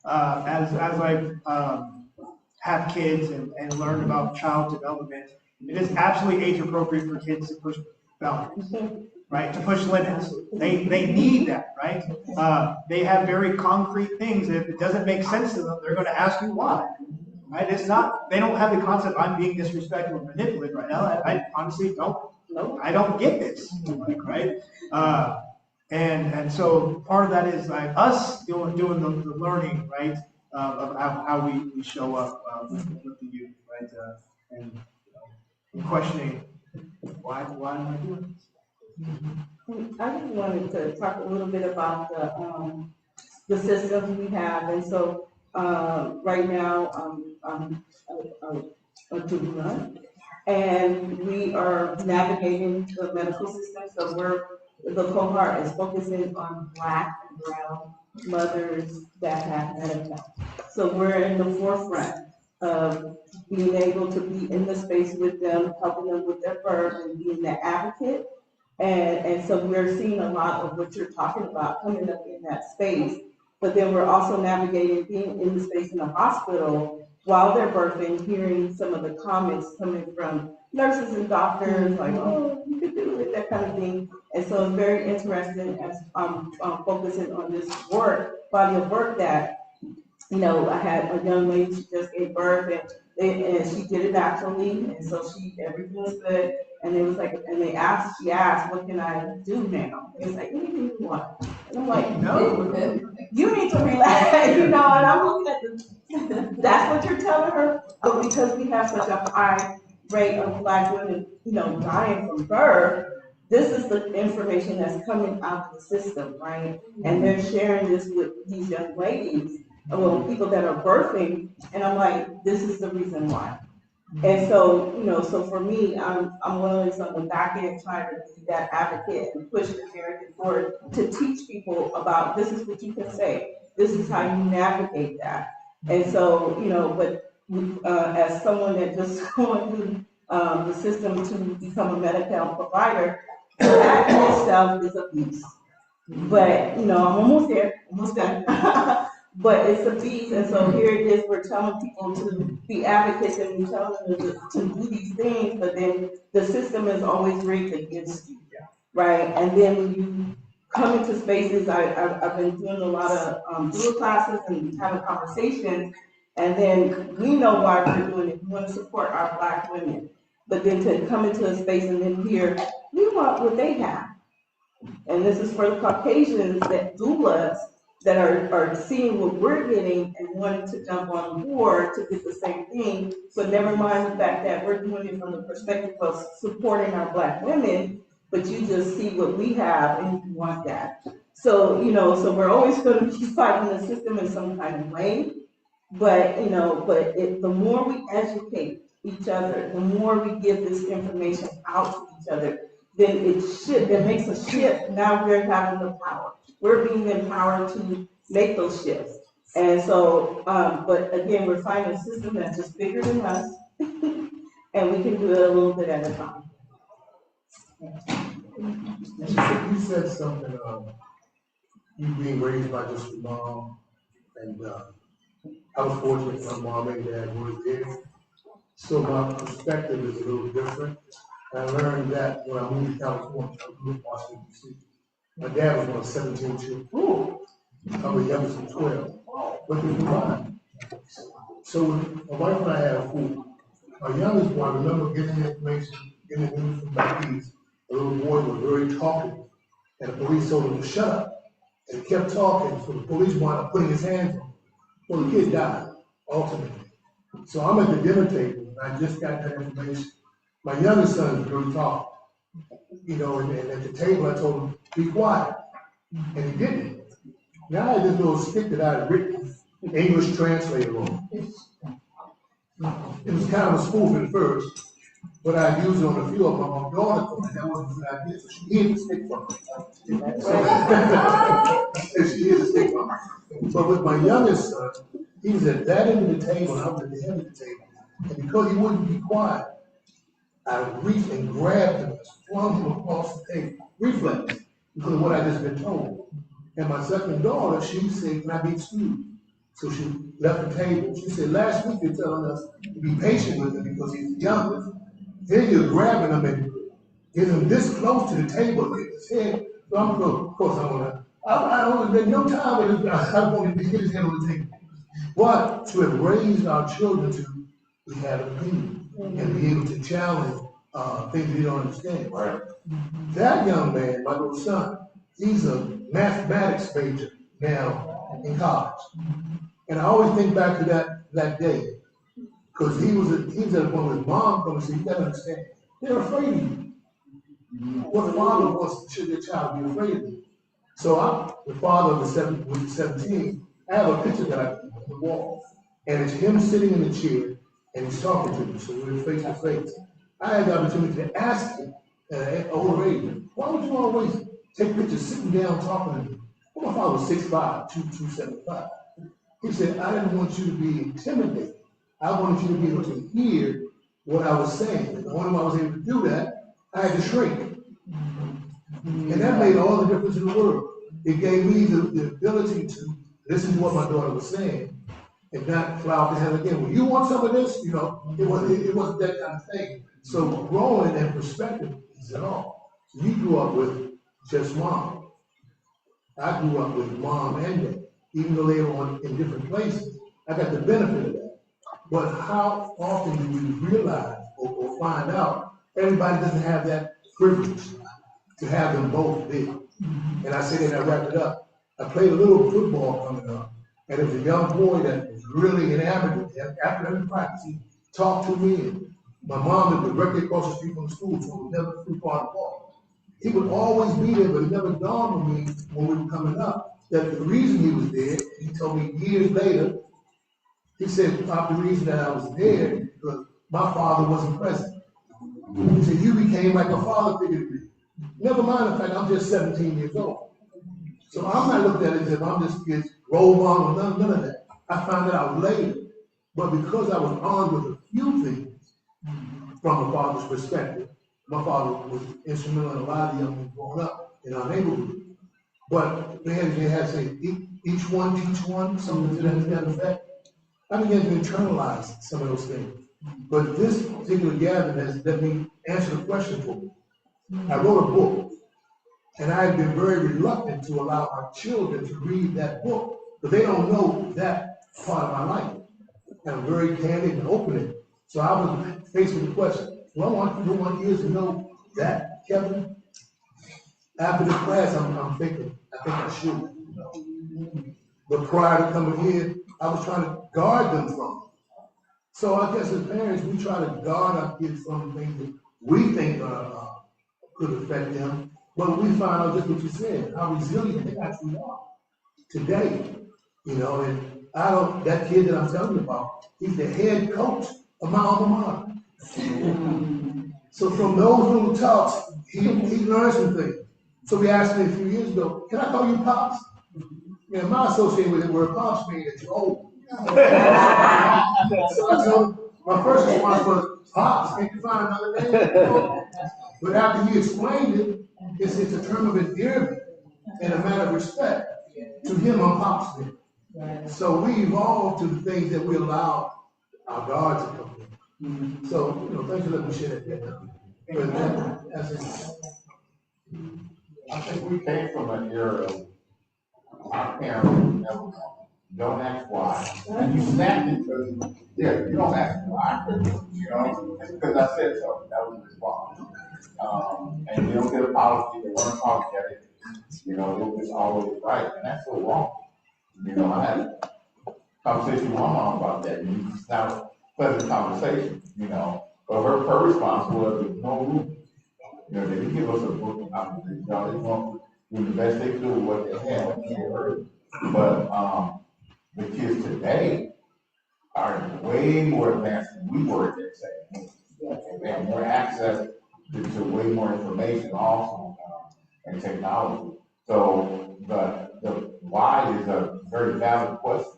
I have kids and learn about child development, it is absolutely age appropriate for kids to push boundaries, right? To push limits. They need that, right? They have very concrete things. If it doesn't make sense to them, they're going to ask you why. Right? It's not. They don't have the concept I'm being disrespectful or manipulative right now. I honestly don't. No, I don't get this. Right? And so part of that is like us doing the learning, right? Of how we show up with the youth, right? And questioning why am I doing this? I just wanted to talk a little bit about the systems we have, and so right now I'm a doula, and we are navigating the medical system. So the cohort is focusing on Black and brown mothers that have medical. So we're in the forefront of being able to be in the space with them, helping them with their birth and being the advocate. And so we're seeing a lot of what you're talking about coming up in that space. But then we're also navigating being in the space in the hospital while they're birthing, hearing some of the comments coming from nurses and doctors, like, oh, you could do it, that kind of thing. And so it's very interesting as I'm focusing on this body of work that, you know, I had a young lady, she just gave birth, and she did it naturally, and so everything was good. And it was like, and she asked, what can I do now? It was like, anything you want. And I'm like, no, you need to relax, you know, and I'm looking at that's what you're telling her? But because we have such a high rate of Black women, you know, dying from birth, this is the information that's coming out of the system, right? And they're sharing this with these young ladies, well, people that are birthing, and I'm like, this is the reason why. And so, you know, so for me, I'm willing on the back end trying to be that advocate and push the narrative forward to teach people about this is what you can say, this is how you navigate that. And so, you know, but as someone that just going through the system to become a medical provider, that in itself is abuse. But, you know, I'm almost there, almost done. But it's a beast, and so here it is, we're telling people to be advocates and we're telling them to do these things, but then the system is always rigged against you, right? And then when you come into spaces, I've been doing a lot of dual classes and having conversations, and then we know why we're doing it. We want to support our Black women, but then to come into a space and then hear, we want what they have. And this is for the Caucasians, that doulas, that are seeing what we're getting and wanting to jump on board to get the same thing. So never mind the fact that we're doing it from the perspective of supporting our Black women, but you just see what we have and you want that. So, you know, so we're always going to be fighting the system in some kind of way. But, the more we educate each other, the more we give this information out to each other, then it makes a shift. Now we're having the power. We're being empowered to make those shifts. And so, but again, we're finding a system that's just bigger than us, and we can do it a little bit at a time. You said something, you being raised by just your mom, and I was fortunate my mom and dad were there. So my perspective is a little different. I learned that when I moved to California, I grew up in Washington, D.C. My dad was one of 17 children. I was youngest of 12. But he was blind. So when my wife and I had a fool. My youngest one, I remember getting the information, getting the news from back east. The little boy was very talkative, and the police told him to shut up. And he kept talking, so the police wound up putting his hands on him. Well, the kid died, ultimately. So I'm at the dinner table, and I just got that information. My youngest son is really talking. And at the table I told him, be quiet. And he didn't. Now I had this little stick that I had written, English translator on. It was kind of a spoof at first, but I used it on a few of them. My daughter told me that wasn't a good idea, so she hid the stick from me. She hid the stick from me. But with my youngest son, he was at that end of the table, and I was at the end of the table. And because he wouldn't be quiet, I reached and grabbed him and flung him across the table. Reflex, because of what I just been told. And my second daughter, she said, can I be excused? So she left the table. She said, last week you're telling us to be patient with him because he's the youngest. Then you're grabbing him and getting him this close to the table and his head. So I'm going, of course, I don't there's no time, but I wanted to get his head on the table. But to have raised our children to, we have an opinion and be able to challenge things we don't understand. Right. That young man, my little son, he's a mathematics major now in college. And I always think back to that day, because he was at a point with his mom coming and said, you gotta understand, they're afraid of you. What father wants should their child be afraid of you? So I'm the father of the 17. I have a picture that I keep on the wall, and it's him sitting in the chair, and he's talking to me, so we're face to face. I had the opportunity to ask him at older age, why would you always take pictures sitting down talking to me? Well, my father was 6'5", 275. He said, I didn't want you to be intimidated. I wanted you to be able to hear what I was saying. And the only way I was able to do that, I had to shrink. And that made all the difference in the world. It gave me the ability to listen to what my daughter was saying and not fly off the handle again. Well, you want some of this? It wasn't that kind of thing. So growing and perspective is it all. So you grew up with just mom. I grew up with mom and dad. Even though they were in different places, I got the benefit of that. But how often do we realize or find out everybody doesn't have that privilege to have them both there? And I say that I wrapped it up. I played a little football coming up, and there was a young boy that was really enamored with him. After every practice, he talked to me, and my mom lived directly across the street from the school, so it was never too far apart. He would always be there, but it never dawned on me when we were coming up that the reason he was there, he told me years later, he said, the reason that I was there is because my father wasn't present. He said, you became like a father figure to me. Never mind the fact I'm just 17 years old. So I'm not looking at it as if I'm just his role model, none of that. I found that out later. But because I was armed with a few things from a father's perspective, my father was instrumental in a lot of young men growing up in our neighborhood. But they had to say, each one teach one, something to that effect. I began to internalize some of those things. But this particular gathering has let me answer the question for me. I wrote a book, and I have been very reluctant to allow my children to read that book, because they don't know that part of my life. And I'm very candid and open. So I was faced with the question, well, I want you want years to know that, Kevin? After the class, I'm thinking, I think I should. But prior to coming here, I was trying to guard them from it. So I guess as parents, we try to guard our kids from things that we think could affect them. But we find out just what you said, how resilient they actually are today. And that kid that I'm telling you about, he's the head coach of my alma mater. So from those little talks, he learned some things. So he asked me a few years ago, can I call you Pops? Man, my association with the word Pops means that you're old. So I told him, my first response was, Pops, can't you find another name? But after he explained it, it's a term of endearment and a matter of respect. To him, I'm Pops then. So we evolved to the things that we allow our God to come in. So, thanks for letting me share that. But that's it. I think we came from an era of our parents never don't ask why. And you snapped it because, you don't ask why. It's because I said so. That was the response. And you don't get a policy, they weren't apologetic. It was just always right. And that's so wrong. I had a conversation with my mom about that, and it's not a pleasant conversation, But her response was, there's no room. They didn't give us a book of conversation. They want to do the best they could with what they had. But the kids today are way more advanced than we were at that same age. They have more access to way more information also, and technology. So the why is a very valid question.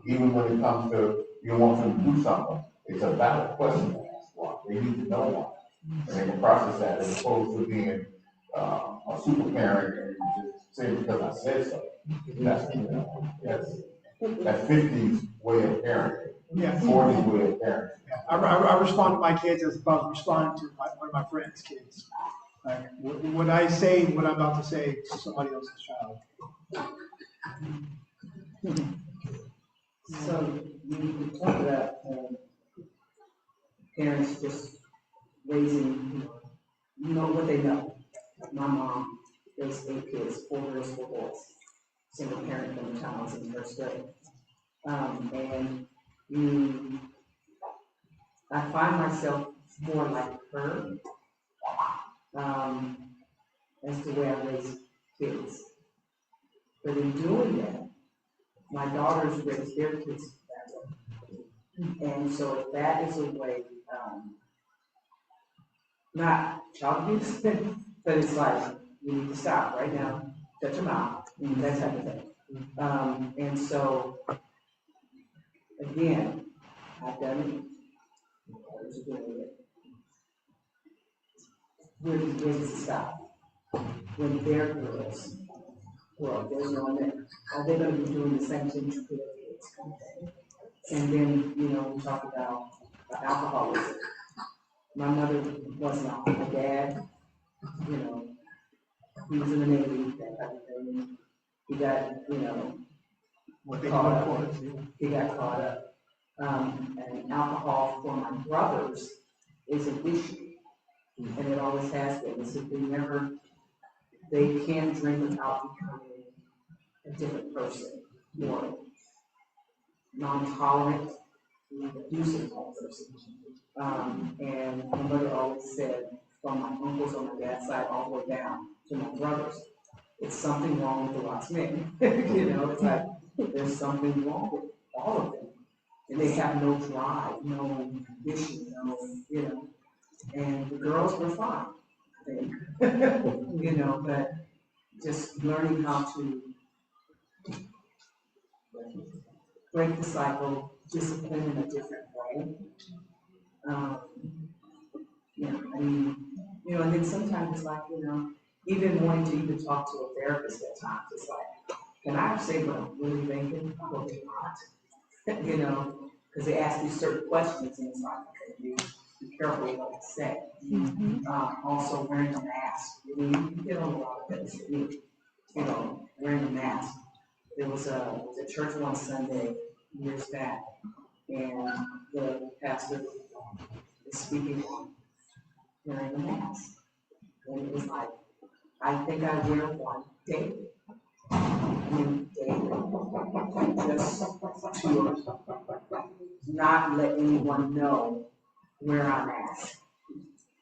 Even when it comes to you want them to do something, it's a valid question to ask why. They need to know why. And they can process that as opposed to being a super parent and just saying because I said so. That's 50's way of parenting. 40's way of parenting. I respond to my kids as if I was responding to one of my friends' kids. Like, when I say what I'm about to say to somebody else's child. So you talk about parents just raising, what they know. My mom raised 8 kids, 4 girls, 4 boys, single parent from the time I was in first grade. And I find myself more like her as the way I raise kids. But in doing that, my daughters raise their kids that way. And so if that is a way, not child abuse, but it's like, you need to stop right now, shut your mouth, that type of thing. And so, again, I've done it, others are doing it. Where does it stop? When their girls grow up, there's no one there. Are they going to be doing the same thing to their kids? And then, we talk about alcoholism. My mother was not. My dad, he was in the Navy, that type of thing. He got, caught up. He got caught up. And alcohol for my brothers is an issue. And it always has been. So they can drink without becoming a different person, or non-tolerant, abusive person. And my mother always said, from my uncles on my dad's side all the way down to my brothers, it's something wrong with the lost men. It's like there's something wrong with all of them. And they have no drive, no ambition, and the girls were fine, I think. But just learning how to break the cycle, discipline in a different way. And then sometimes it's like, even wanting to even talk to a therapist at times, it's like, can I say what I'm really thinking? Probably not. Because they ask you certain questions, and it's like, okay, be careful what you say. Also wearing a mask. You get on a lot of things. Wearing a mask. There was a church one Sunday years back, and the pastor was speaking on wearing a mask. And it was like, I think I wear one daily. Just to not let anyone know where I'm at.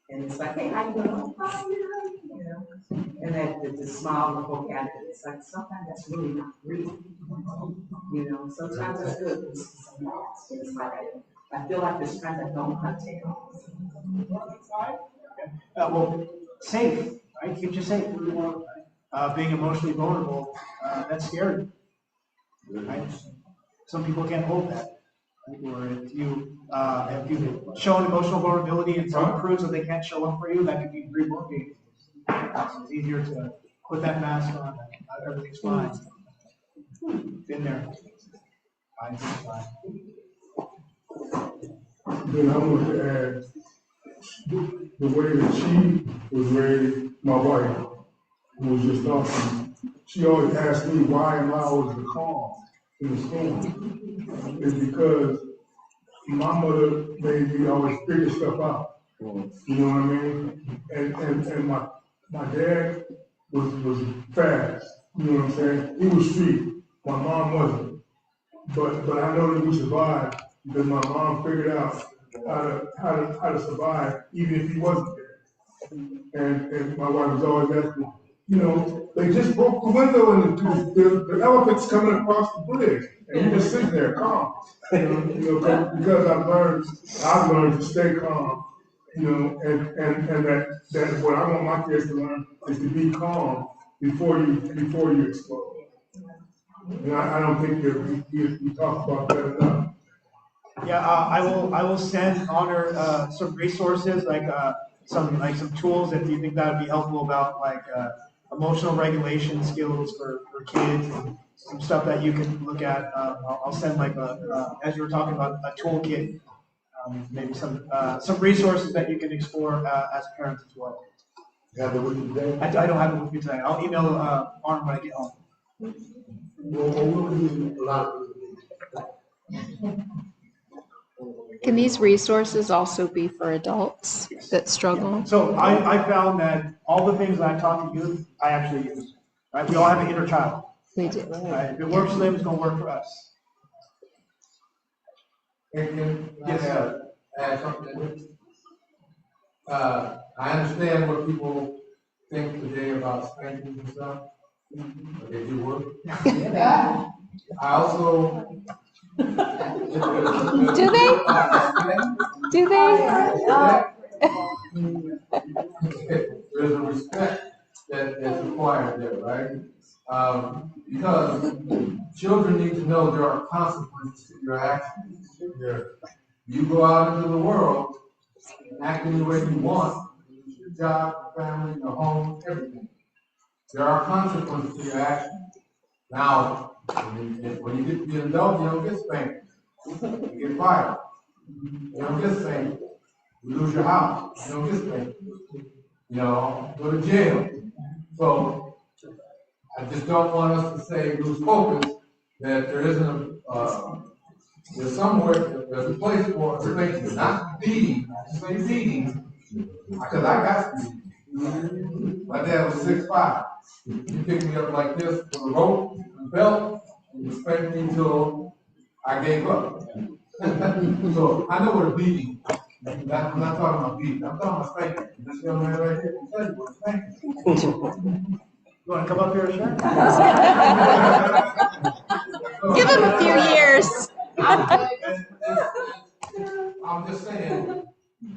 And it's like, hey, how you doing? Oh, fine, you know, and that the smile, the whole character, it's like, sometimes that's really not real. You know, sometimes it's good, but it's like, I feel like there's times I don't know how to take off. Well, safe, right? Keep you safe. Being emotionally vulnerable, that's scary. Right? Some people can't hold that. Right? Or if you've shown emotional vulnerability and someone proves that they can't show up for you, that could be remotivating. So it's easier to put that mask on. Everything's fine. Been there. Fine. Then I want to add, the way that she was raised, my wife, who was just talking, she always asked me, why am I always the calm in the storm? It's because my mother made me always figure stuff out. You know what I mean? And my dad was fast. You know what I'm saying? He was street. My mom wasn't. But I know that we survived because my mom figured out how to survive even if he wasn't there. And my wife was always asking, you know, they just broke the window and the elephant's coming across the bridge. And you just sit there calm. You know, because I've learned to stay calm. You know, and that what I want my kids to learn is to be calm before you explode. And I don't think that we talk about that enough. Yeah, I will send Honor some resources like some tools if you think that would be helpful about like emotional regulation skills for kids and some stuff that you can look at. I'll send like as you were talking about a toolkit, maybe some resources that you can explore as parents as well. You have it with you today? I don't have it with me today. I'll email Honor when I get home. Well, we'll use a lot of Can these resources also be for adults that struggle? So I found that all the things that I taught to youth, I actually use. Right? We all have an inner child. We do. Right? If it works for them, it's going to work for us. Can I add something? I understand what people think today about spankings and stuff. But they do work. I also. Do they? Do they? There's a respect that's required there, right? Because children need to know there are consequences to your actions. Yeah. You go out into the world and act any way you want, your job, your family, your home, everything. There are consequences to your actions. Now, when you get to be an adult, you don't get spanked. You get fired. You don't get spanked. You lose your house. You don't get spanked. You know, go to jail. So, I just don't want us to say, lose focus, that there isn't there's somewhere, there's a place for spanking, not beating. I say beating, because I got beaten. My dad was 6'5". He picked me up like this with a rope and belt, and he spanked me until I gave up. So I know what a beating. I'm not talking about beating. I'm talking about spanking. This young man right here can tell you what spanking. You want to come up here, sure? Give him a few years. I'm just saying,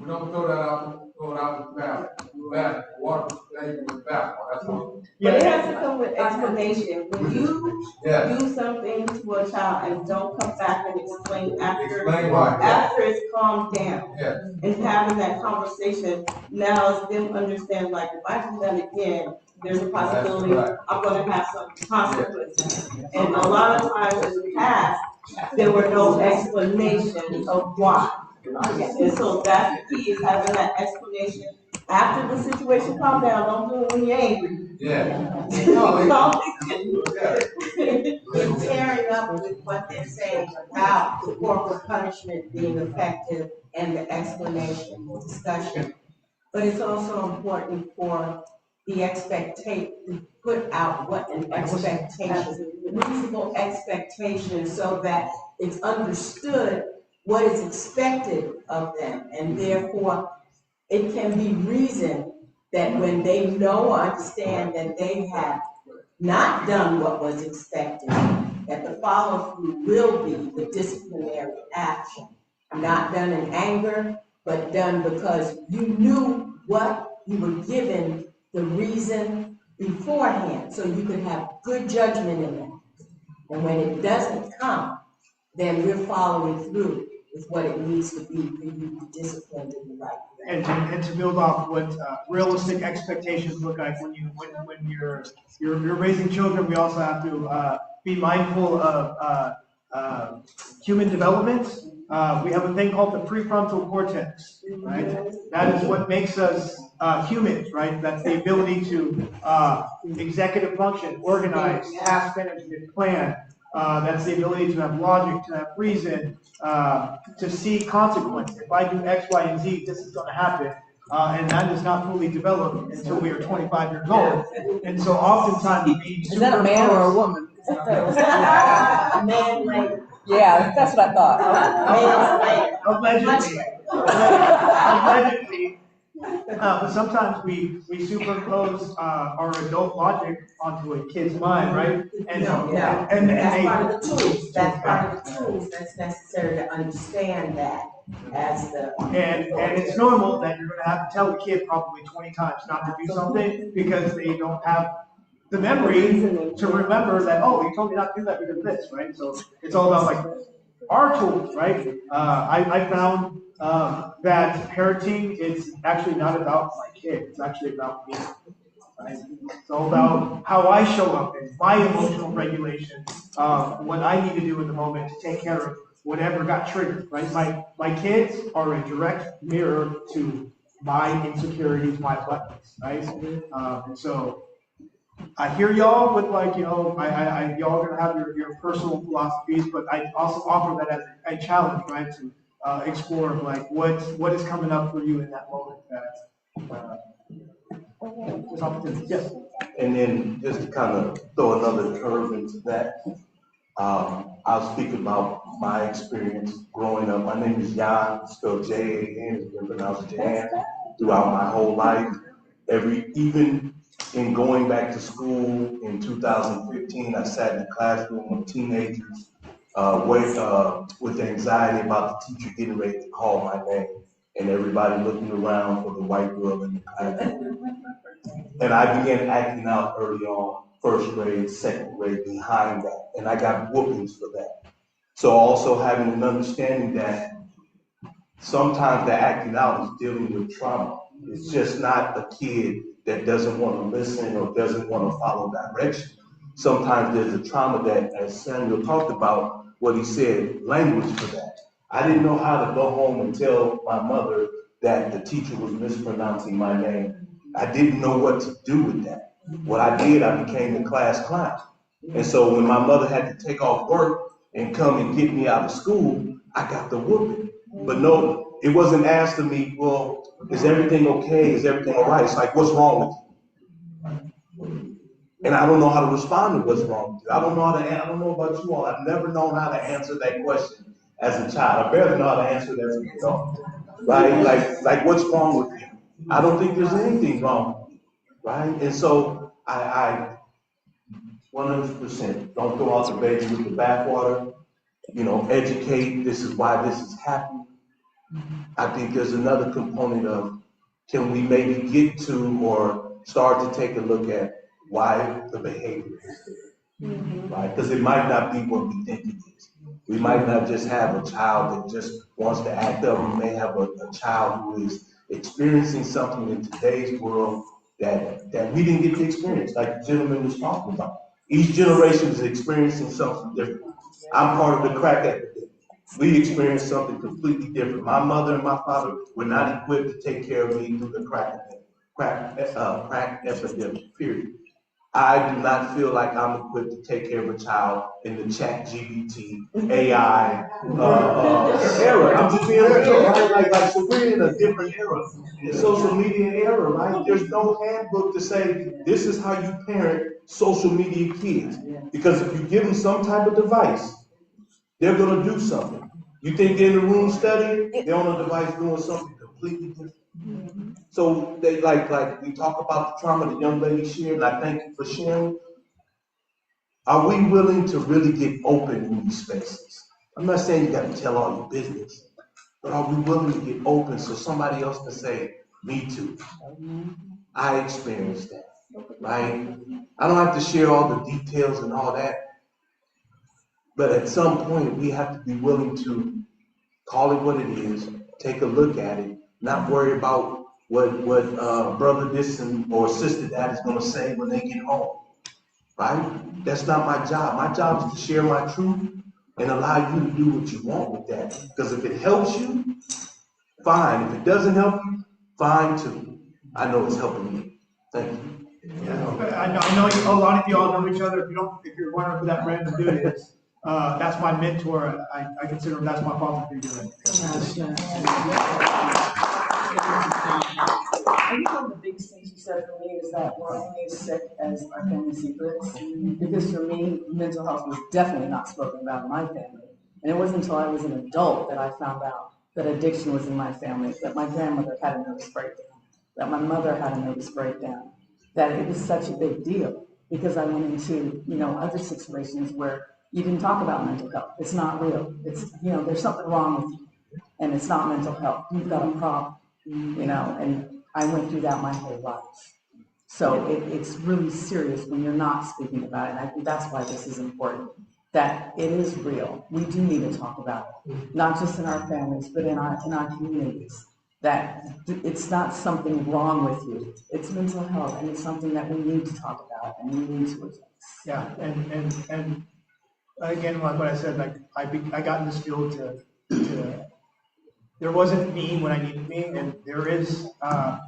we don't throw it out with bath. Water with bath. That's all. But it has to come with explanation. When you do something to a child and don't come back and explain after it's calmed down, and having that conversation, now it's them understand, like, if I do that again, there's a possibility I'm gonna have some consequences. And a lot of times in the past, there were no explanations of why. And so that's the key, is having that explanation after the situation calms down. Don't do it when you're angry. Pairing up with what they're saying about corporal punishment being effective and the explanation or discussion. But it's also important for the expectation, to put out what an expectation, reasonable expectation, so that it's understood what is expected of them, and therefore it can be reasoned that when they know or understand that they have not done what was expected, that the follow-through will be the disciplinary action. Not done in anger, but done because you knew what you were given the reason beforehand, so you could have good judgment in it. And when it doesn't come, then we're following through with what it needs to be for you to be disciplined in the right way. And to build off what realistic expectations look like when you're raising children, we also have to be mindful of human development. We have a thing called the prefrontal cortex, right? That is what makes us humans, right? That's the ability to executive function, organize, task management, plan. That's the ability to have logic, to have reason, to see consequence. If I do X, Y, and Z, this is going to happen. And that is not fully developed until we are 25 years old. And so oftentimes we Is that a man or a woman? Man, like, Yeah, that's what I thought. allegedly. Allegedly. But sometimes we superimpose our adult logic onto a kid's mind, right? And that's part of the tools. That's part of the tools that's necessary to understand that as the. And it's normal that you're going to have to tell the kid probably 20 times not to do something because they don't have the memory to remember that, oh, you told me not to do that because of this, right? So it's all about like our tools, right? I found that parenting is actually not about my kid. It's actually about me. Right? It's all about how I show up and my emotional regulation, what I need to do in the moment to take care of whatever got triggered, right? My kids are a direct mirror to my insecurities, my buttons, right? And so I hear y'all with like, y'all gonna have your personal philosophies, but I also offer that as a challenge, right? To explore like what is coming up for you in that moment that yes. And then just to kind of throw another curve into that, I'll speak about my experience growing up. My name is Jan, spelled J-A-N, it's been pronounced Jan throughout my whole life. Even in going back to school in 2015, I sat in the classroom with teenagers with anxiety about the teacher getting ready to call my name and everybody looking around for the white girl in the classroom. And I began acting out early on, first grade, second grade, behind that. And I got whoopings for that. So also having an understanding that sometimes the acting out is dealing with trauma. It's just not a kid that doesn't want to listen or doesn't want to follow direction. Sometimes there's a trauma that, as Samuel talked about, what he said, language for that. I didn't know how to go home and tell my mother that the teacher was mispronouncing my name. I didn't know what to do with that. What I did, I became the class clown. And so when my mother had to take off work and come and get me out of school, I got the whooping. But no, it wasn't asked of me, well, is everything okay? Is everything all right? It's like, what's wrong with you? And I don't know how to respond to what's wrong with you. I don't know about you all. I've never known how to answer that question as a child. I barely know how to answer it as an adult. Right? Like what's wrong with you? I don't think there's anything wrong with you. Right? And so I 100% don't throw out the baby with the bathwater. Educate. This is why this is happening. I think there's another component of, can we maybe get to or start to take a look at why the behavior is there, right? Because it might not be what we think it is. We might not just have a child that just wants to act up. We may have a child who is experiencing something in today's world that we didn't get to experience, like the gentleman was talking about. Each generation is experiencing something different. I'm part of the crack epidemic. We experienced something completely different. My mother and my father were not equipped to take care of me through the crack epidemic, period. I do not feel like I'm equipped to take care of a child in the ChatGPT, AI era. I'm just being real, right? Like, so we're in a different era, social media era, right? There's no handbook to say this is how you parent social media kids. Because if you give them some type of device, they're going to do something. You think they're in the room studying, they're on a device doing something completely different. So they like we talk about the trauma the young lady shared, and I thank you for sharing. Are we willing to really get open in these spaces? I'm not saying you got to tell all your business, but are we willing to get open so somebody else can say, me too? I experienced that, right? I don't have to share all the details and all that, but at some point we have to be willing to call it what it is, take a look at it, not worry about what brother this or sister that is gonna say when they get home, right? That's not my job. My job is to share my truth and allow you to do what you want with that. Because if it helps you, fine. If it doesn't help you, fine too. I know it's helping me. Thank you. Yeah, I know a lot of you all know each other. If you're wondering who that random dude is, that's my mentor. I consider him, that's my father figure. I think one of the biggest things you said for me is that we're only as sick as our family secrets. Because for me, mental health was definitely not spoken about in my family. And it wasn't until I was an adult that I found out that addiction was in my family, that my grandmother had a nervous breakdown, that my mother had a nervous breakdown, that it was such a big deal. Because I went into, other situations where you didn't talk about mental health. It's not real. It's, there's something wrong with you. And it's not mental health. You've got a problem, and I went through that my whole life. So it's really serious when you're not speaking about it. And I think that's why this is important, that it is real. We do need to talk about it, not just in our families, but in our communities, that it's not something wrong with you. It's mental health, and it's something that we need to talk about and we need to address. Yeah, and again, like what I said, like I got in this field to there wasn't me when I needed me, and there is, I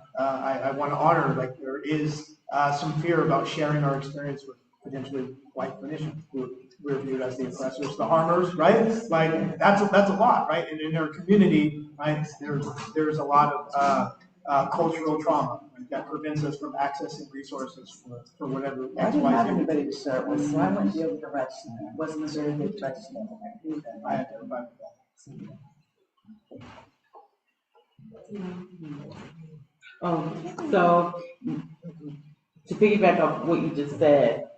want to honor, like there is some fear about sharing our experience with potentially white clinicians who we're viewed as the oppressors, the harmers, right? Like that's a lot, right? And in our community, right, there's a lot of cultural trauma that prevents us from accessing resources for whatever. I didn't have anybody to share it with, so I went the other direction. It wasn't a very good direction. I had to provide that. So to piggyback off what you just said,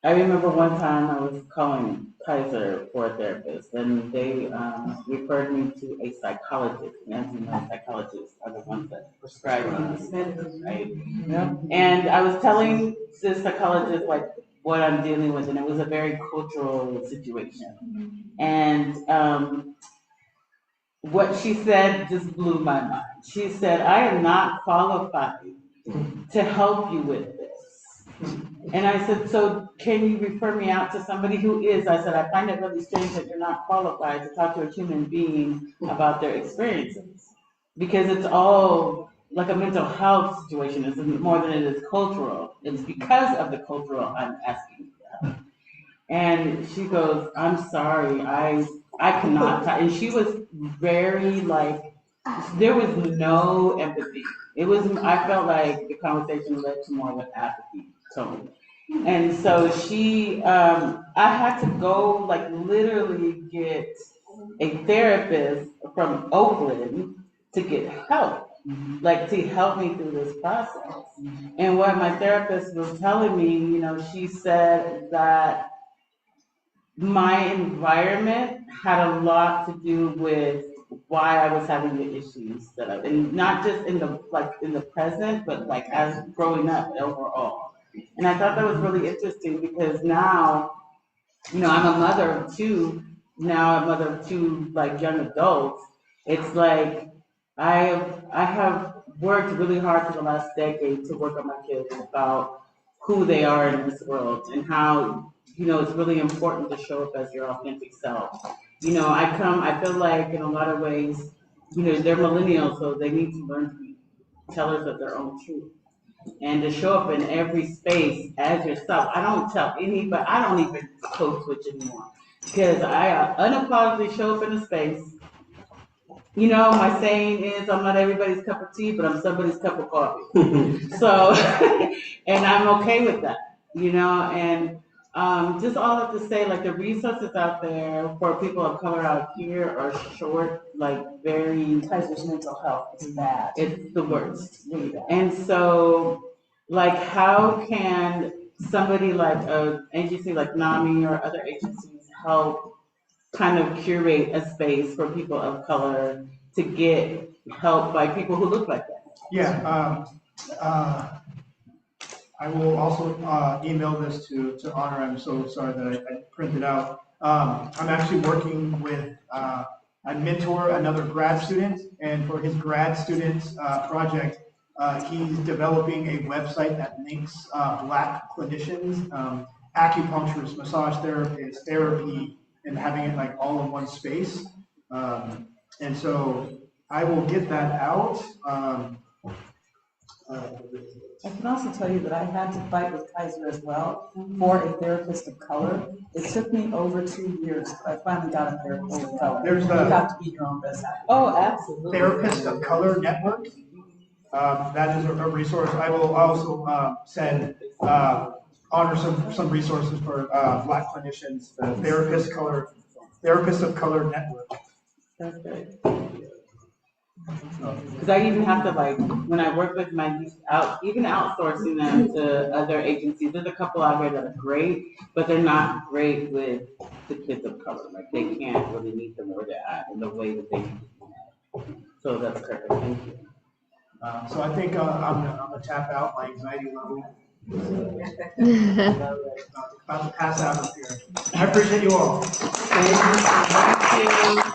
I remember one time I was calling Kaiser for a therapist, and they referred me to a psychologist. And as you know, psychologists are the ones that prescribe medicine, right? Yeah. And I was telling this psychologist like what I'm dealing with, and it was a very cultural situation. And what she said just blew my mind. She said, I am not qualified to help you with this. And I said, so can you refer me out to somebody who is? I said, I find it really strange that you're not qualified to talk to a human being about their experiences. Because it's all like a mental health situation. It's more than it is cultural. It's because of the cultural I'm asking for help. And she goes, I'm sorry, I cannot. And she was very like, there was no empathy. It was, I felt like the conversation led to more of an apathy tone. And so I had to go like literally get a therapist from Oakland to get help, like to help me through this process. And what my therapist was telling me, she said that my environment had a lot to do with why I was having the issues and not just in the present, but like as growing up overall. And I thought that was really interesting because now, I'm a mother of two like young adults. It's like I have worked really hard for the last decade to work on my kids about who they are in this world and how it's really important to show up as your authentic self. I feel like in a lot of ways, they're millennials, so they need to learn to be tellers of their own truth and to show up in every space as yourself. I don't tell anybody, I don't even code switch anymore because I unapologetically show up in a space. My saying is I'm not everybody's cup of tea, but I'm somebody's cup of coffee. So, and I'm okay with that, and Just all that to say, like the resources out there for people of color out here are short, like very. Kaiser's mental health is bad. It's the worst. Really bad. And so, like, how can somebody like an agency like NAMI or other agencies help kind of curate a space for people of color to get help by people who look like that? Yeah, I will also email this to Honor. I'm so sorry that I printed out. I'm actually working with, I mentor another grad student, and for his grad student project, he's developing a website that links Black clinicians, acupuncturists, massage therapists, therapy, and having it like all in one space. And so I will get that out. I can also tell you that I had to fight with Kaiser as well for a therapist of color. It took me over 2 years. I finally got a therapist of color. There's You have to be your own best advocate. Oh, absolutely. Therapist of Color Network. That is a resource. I will also send Honor some resources for Black clinicians. The Therapist of Color Network. That's great. Because I even have to, like, when I work with my youth even outsourcing them to other agencies, there's a couple out here that are great, but they're not great with the kids of color. Like, they can't really meet them where they're at in the way that they need to be. So that's perfect. Thank you. So I think I'm gonna tap out. My anxiety level. About to pass out up here. I appreciate you all. Thank you.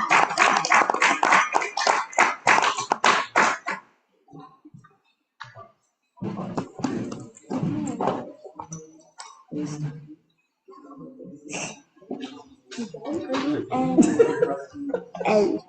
And